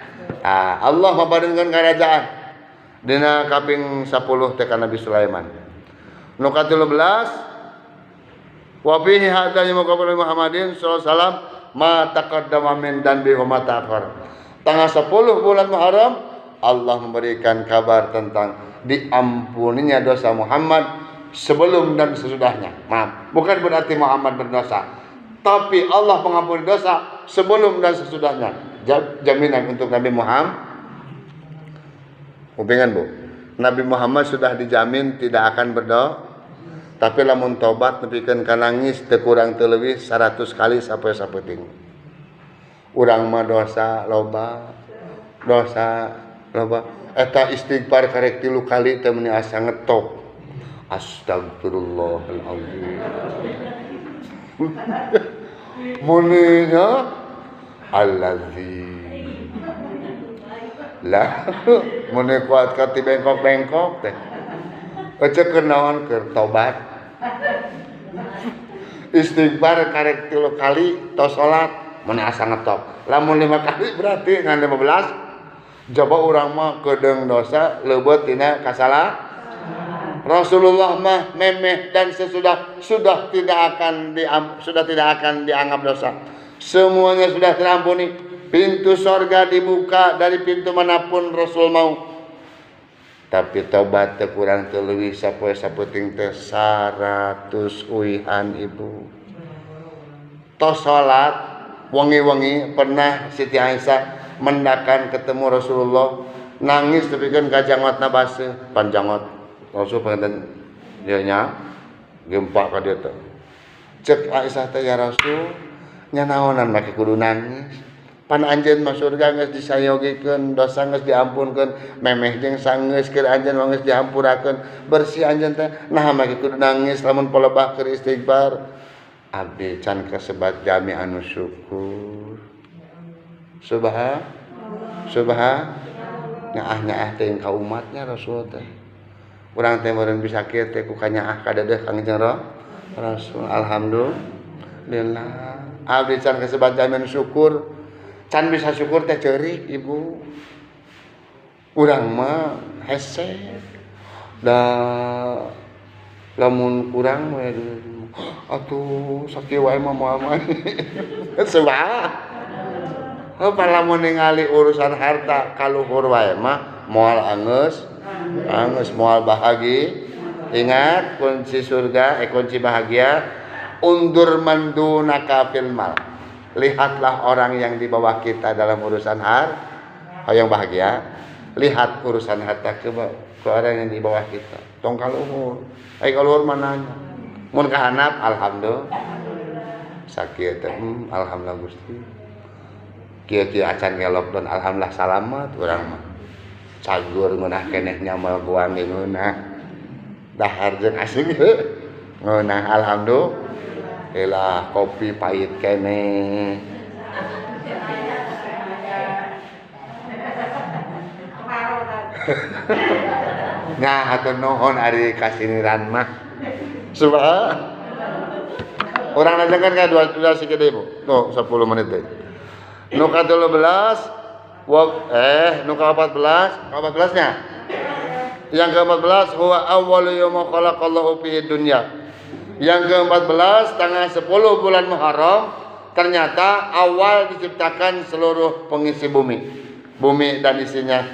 Allah mabareunkeun kerajaan dina kaping 10 teh ka Nabi Sulaiman. Nu ka 13 wa fihi hadza muqabbil Muhammadin sallallahu alaihi wasallam ma taqaddama min danbi wa ma ta'akhkhar. Tanggal 10 bulan Muharram Allah memberikan kabar tentang diampuninya dosa Muhammad sebelum dan sesudahnya. Maaf, bukan berarti Muhammad berdosa, tapi Allah mengampuni dosa sebelum dan sesudahnya. Jaminan untuk Nabi Muhammad. Hubungan Bu, Nabi Muhammad sudah dijamin tidak akan berdosa. Tapi lamun tobat nepikeun ka nangis teu kurang teu leuwih 100 kali sampai sapeting. Urang mah dosa loba. Eta istighfar karek 3 kali teu meuni asa ngetok. Astagfirullahaladzim. Muninya allazi. Lah, muni kuat ka ti bengkok-bengkok teh. Ecekeun naon keur tobat. Istighfar karek 3 kali tos salat mun asa ngetop. Lamun 5 kali berarti ngan 15. Coba urang mah kedeung dosa leubeut tina kasalah. Rasulullah mah memeh dan sudah tidak akan dianggap dosa. Semuanya sudah terampuni. Pintu sorga dibuka dari pintu manapun Rasul mau. Tapi tobat teu kurang teu leuwih sapoe saputing teh 100 uihan ibu. Tos salat wengi-wengi pernah Siti Aisyah mendakan ketemu Rasulullah nangis tepikeun ka jangotna baseuh panjangot Rasul pengen dia nya gempa ka dieu teh. Cek Aisyah teh ya Rasul nya naonan make kudu nangis. Pan anjeun mah surga geus disayogikeun, dosa geus diampunkeun, memeh jeung sangeus keur anjeun mah geus dihampurakeun, bersih anjeun teh naha make kudu nangis lamun palebah keur istighfar. Abdi can kasebat jami anu syukur. Nyaah teh ka umatnya Rasul teh. Urang teh meureun bisa kieu teh ku kanyaah ka dedeh Kangjeng Rasul. Alhamdulillah. Abdi can kasebat jami anu syukur. Can bisa syukur teh ceurik ibu. Urang mah hese. Da lamun kurang mah atuh sakieu wae mah moal mah. Sabah. Palamun ningali urusan harta kaluhur wae mah moal angeus moal bahagi. Ingat kunci surga, kunci bahagia undur mandunaka fil mal. Lihatlah orang yang di bawah kita dalam urusan yang bahagia. Lihat urusan harta ke orang yang di bawah kita. Tong kaluhur. Kaluhur mananya. Mun kahanap alhamdulillah. Sakieu teh alhamdulillah Gusti. Kieu-kieu acan ngelok dan alhamdulillah salamet urang mah. Cagur ngeunah keneh nyamal guang ngeunah. Dahar jeung asing ngeunah alhamdulillah. Elah kopi pahit kene. Nah hatur nuhun ari kasiniran mah. Subah. Urang najengan ka durasi gede Bu. Tuh 10 menit deui. Nu ka 13 nu ka 14, 14-nya. Yang ke-14 huwa awwalu yauma khalaqallahu fihi dunya. Yang ke-14 tanggal 10 bulan Muharram ternyata awal diciptakan seluruh pengisi bumi. Bumi dan isinya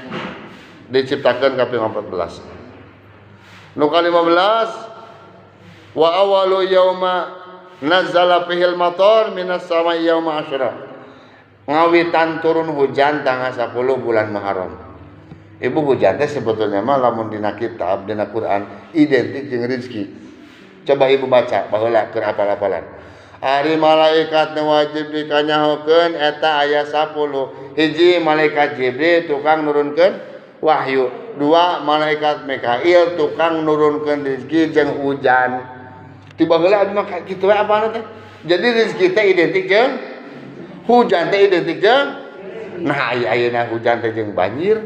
diciptakan kaping 14. Nu ka-15 wa awwalu yauma nazzala fihil matar minas samai yauma asyura. Ngawitan turun hujan tanggal 10 bulan Muharram. Ibu hujan teh sebetulnya mah lamun dina kitab dina Quran identik jeung rezeki. Coba ibu baca baheula keur hafal-hafalan. Ari malaikat nu wajib dikanyahokeun eta aya 10. Hiji malaikat Jibril tukang nurunkeun wahyu. 2 malaikat Mikail tukang nurunkeun rezeki jeung hujan. Tiba heula mah kitu we apana teh? Jadi rezeki teh identik jeung hujan teh identik jeung nah ayeuna hujan teh jeung banjir.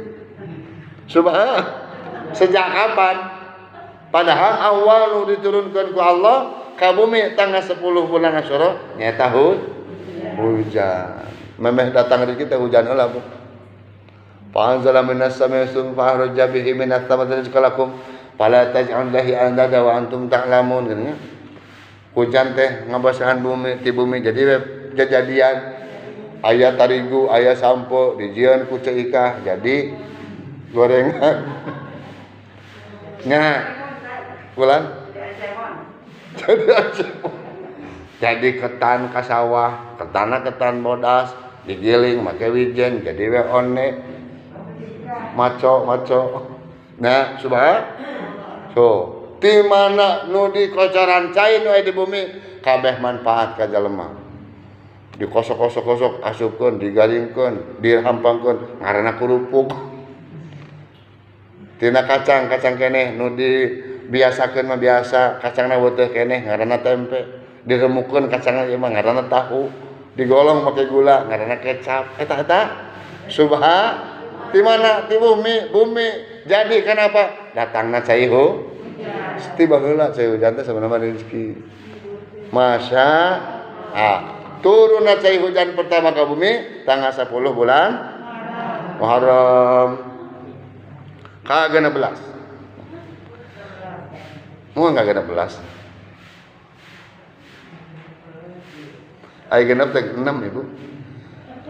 Subhanallah. Sejak kapan? Padahal awal nu diturunkan ku Allah ka bumi tanggal 10 bulan Asyura nyaeta hujan. Memeh datang di kita hujan heula Bu. Fa anzala minas samai sumfa raja bihi minas samai rizqalakum fala taj'alullahi andada wa antum ta'lamun gini. Hujan teh ngabasahan bumi ti bumi jadi kejadian aya tarigu aya sampo dijieun ku ceikah jadi gorengan. Nya bulan Jadi ketan ka sawah, ketan bodas, digiling make wijen jadi we one maco. Nah, subhan. So, ti mana nu dikocoran cai nu aya di bumi kabeh manfaat ka jalema. Dikosok-kosok asupkeun, digalingkeun, dihampangkeun ngaranna kerupuk. Tina kacang keneh nu dibiasakeun mah biasa, kacangna weuteung keneh ngaranna tempe. Diremukeun kacangna ieu mah ngaranna tahu. Digolong make gula ngaranna kecap. Eta subhan. Di mana? Di bumi. Jadi kenapa? Datangna cai Seti baheula cai hujan teh sebenarnya rezeki. Masya turunna cai hujan pertama ke bumi tanggal 10 bulan Muharram. Ka 16. Mau enggak 16? Ai genep teh 6 Ibu.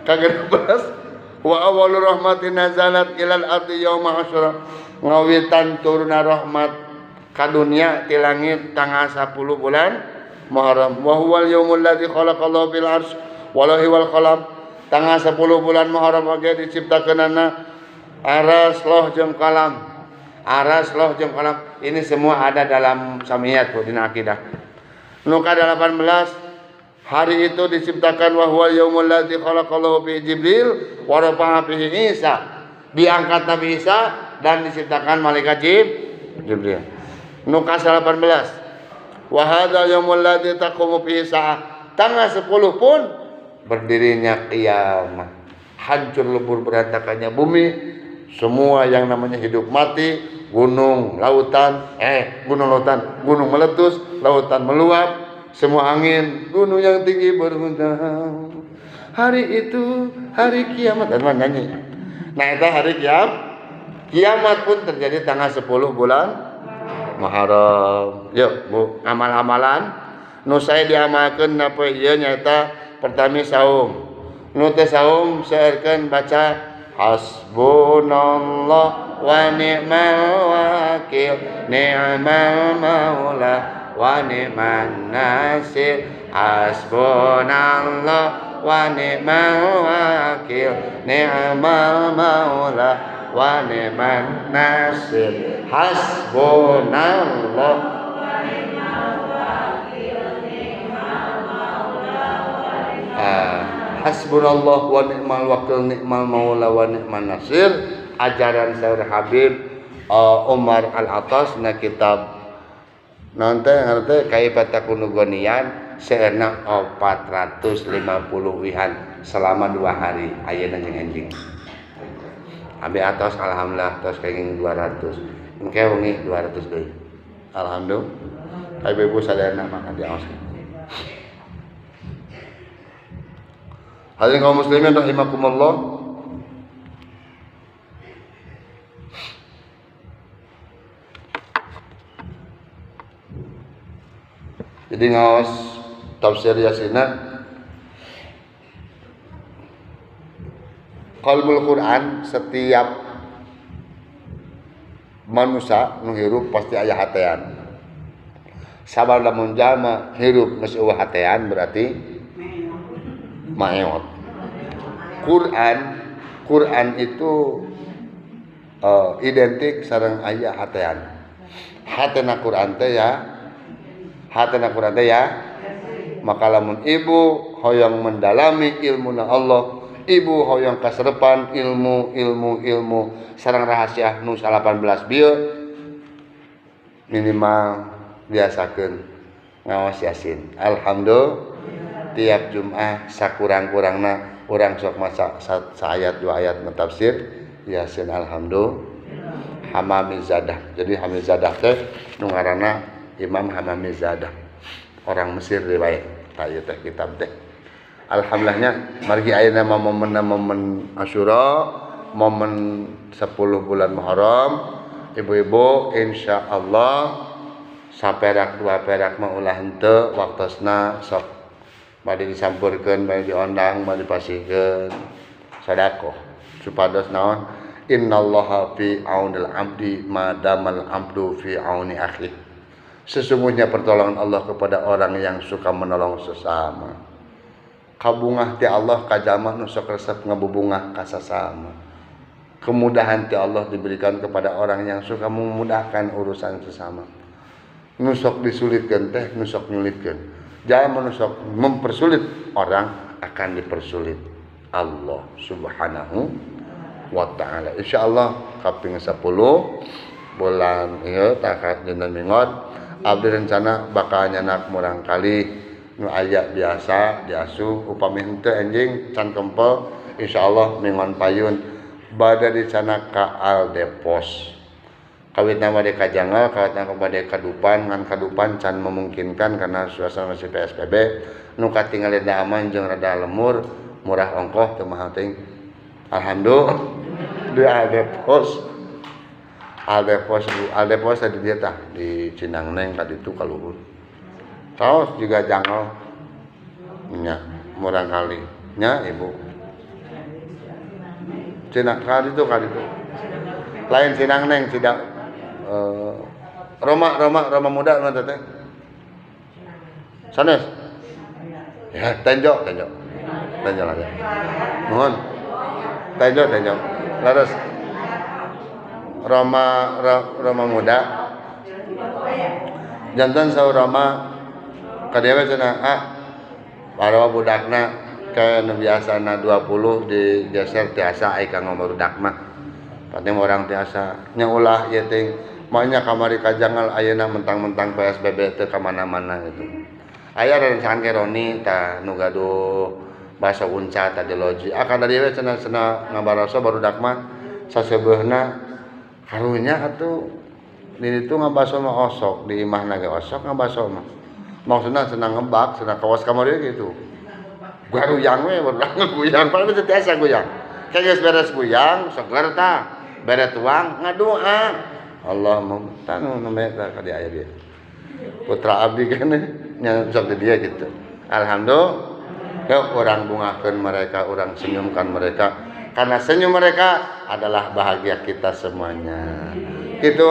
Ka 16 wa awwalu rahmatin nazalat ilal ardi yauma asyura. Ngawitan turuna rahmat ka dunya ti langit tanggal 10 bulan Muharram. Wa huwal yaumul ladzi khalaqallahu bil arsy wallahi wal qalam. Tanggal 10 bulan Muharram oge diciptakeunana aras, loh jeung qalam. Aras, loh jeung qalam. Ini semua ada dalam samiyat dina akidah. Nu ka 18 hari itu diciptakan wa huwal yaumul ladzi khalaqallahu bi Jibril wa rafa'a bihi Isa. Diangkat Nabi Isa dan diciptakan malaikat Jibril. Nu ka 18 wa hadzal yaumul ladzi taqumu bihi sa'ah. Tanggal 10 pun berdirinya kiamat. Hancur lebur berantakannya bumi, semua yang namanya hidup mati, gunung meletus, lautan meluap, semua angin, gunung yang tinggi berhutang. Hari itu hari kiamat. Dan nyanyi. Nah, itu hari kiamat pun terjadi tanggal 10 bulan Muharram. Yuk, Bu, amal-amalan nu saya diamalkeun napa ieu nyata pertami saum. Nu teh saum saeureun baca hasbunallah wa ni'mal wakil, ni'mal maula wa ni'man nasir. Hasbunallah wa ni'mal wakil, ni'mal maula wa ni'man nasir. Hasbunallah wa ni'mal wakil, ni'mal maula wa ni'man. Hasbunallah wa ni'mal wakil, ni'mal maula wa ni'man nasir. Ajaran Sayyid Habib Umar Al-Attas na kitab nanti kaifat takunu gonian seena 450 wihan selama 2 hari ayeuna jeung enjing. Abi atos alhamdulillah tos kenging 200. Engke wengi 200 deui. Alhamdulillah. Ibu sadayana maka diaos. Hadirin kaum muslimin rahimakumullah. Jadi ngaos tafsir Yasinna qalbul Quran, setiap manusia nu hirup pasti aya hatean. Sabar lamun jalma hirup geus eueuh hatean berarti maot. Quran itu identik sareng aya hatean. Hatena Quran teh ya, maka lamun ibu hoyong mendalami ilmuna Allah, ibu hoyong kaserepan ilmu sareng rahasia nu 18 bieu, minimal biasakeun ngaos Yasin. Alhamdulillah tiap Jumat sakurang-kurangna urang sok maca saayat 2 ayat mentafsir Yasin. Alhamdulillah Hamamizadah. Jadi Hamizadah teh nu ngaranna Imam Hamamizadah, orang Mesir riwayat tah teh kitab teh. Alhamdulillahnya margi ayeuna momen Asyura, momen 10 bulan Muharram, ibu-ibu insyaallah saperak 2 perak mah ulah henteu waktosna sok bade disampurkeun, bade diondang, bade dipasihkeun sedekah supados naon innallaha fi aunil abdi madamal abdu fi auni akhi. Sesungguhnya pertolongan Allah kepada orang yang suka menolong sesama. Kabungah ti Allah kajama nu sok resep ngabubungah ka sasama. Kemudahan ti Allah diberikan kepada orang yang suka memudahkan urusan sesama. Nu sok disulitkeun teh nu sok nyulitkeun. Jangan menusuk mempersulit orang, akan dipersulit Allah Subhanahu wa taala. Insyaallah kaping 10 bulan ieu takat dina mingot abdi rencana bakal nyanak murang kali nu aya biasa diasuh upami henteu anjing can kempel insyaallah mingon payun bade dicanak ka Aldepos kawitna bade ka Jangal kawitna bade kadupan ngan kadupan can memungkinkan karena suasana masih PSBB nu katingali da aman jeung rada lemur murah ongkoh teu mahal teuing alhamdulillah di Aldepos tadi dia tah di Cinangneng tadi itu kaluhur. Saos juga Jangal nya murang kali nya ibu. Kali itu lain Cinangneng tidak Roma muda nu teh. Sanes. Ya, tenjok aja. Nuhun. Tenjok. Laras Roma muda jantan saur Roma kadewe cenah para budakna ke nu biasana 20 digeser tiasa ai ka ngomong budak mah pati orang tiasa nya ulah ieu teh maunya kamari ka Jangal ayeuna mentang-mentang PSBB teu ka mana-mana gitu aya rencana ke Roni tah nu gaduh basa unca tadi loji akan dari we cenah ngabaroso barudak mah sasebeuna karunya atuh di ditu ngabaso mah osok di imahna ge osok ngabaso mah maksudna senang ngebak senang kawas kamari gitu garuyang we barudak ngeguyang padahal teu tiasa guyang kayak beres guyang seger tah bere tuang ngadoa Allahumma tanu namanya ka dia aya dia putra abdi keneh nya sok di dia gitu alhamdulillah yuk orang bungakeun mereka orang senyumkan mereka karena senyum mereka adalah bahagia kita semuanya. Gitu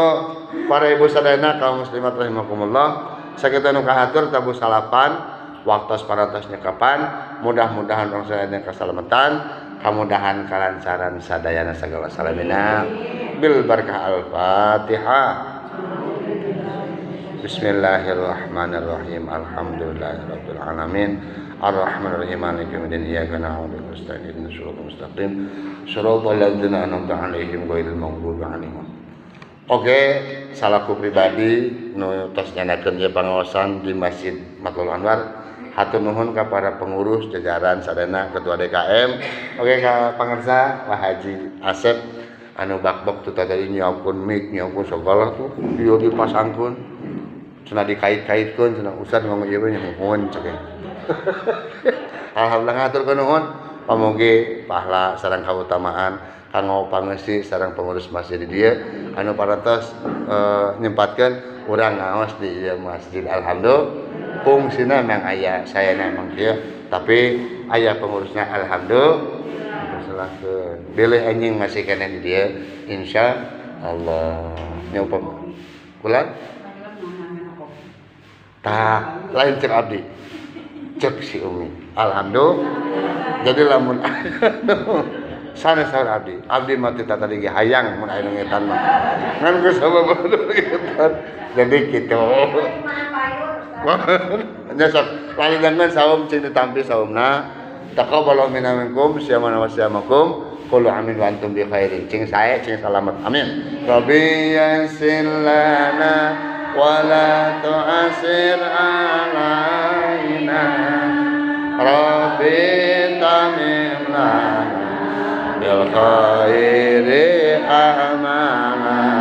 para ibu sadayana kaum muslimat rahimakumullah, sakitu nu kahatur tabu salapan, waktos parantosnya kapan, mudah-mudahan orang sadayana kasalamatan, kemudahan kalancaran sadayana sagala salamina bil barakah al-Fatihah. Bismillahirrahmanirrahim. Alhamdulillahirabbil alamin. Ar-Rahmanir-Rahim Maliki yaumiddin iyyaka na'budu wa iyyaka nasta'in ihdinas siratal mustaqim siratal ladzina an'amta 'alaihim ghairil maghdubi 'alaihim. Oke, salahku pribadi nu tos nyanakeun ieu pangaosan di Masjid Matlul Anwar. Hatur nuhun ka para pengurus jajaran sadana ketua DKM. Oke ka pangarsa Pak Haji Asep anu bakbok tu tadi nyiapkeun mic nyiapkeun segala tuh ieu dipasangkeun. Cenah dikait-kaitkeun cenah ustad ngomong ieu nya nuhun cek. Alhamdulillah ngatur nuhun pamugi pahala sareng kautamaan kanggo pangeusi sareng pengurus masjid di dieu anu parantos nyempatkeun urang ngaos di ieu masjid alhamdulillah fungsina memang aya sayana emang kieu tapi aya pengurusna alhamdulillah dipersilahkeun bilih anjing masih keneh di dieu insyaallah nya upam bulan tah lain cek abdi cek si Umi alhamdulillah jadi lamun sanes saur abdi mah teh tadi ge hayang mun aya nu ngetan mah ngan geus sabab ngetan jadi kitu nya sok lalidangan saum cing ditampi saumna taqabbalu minna minkum siyamana wa siyamakum qul amin wa antum bi khairin cing sae cing salamet amin rabbi yassir lana wala tu'asir alaina rabbi tamim lana bil khairi amana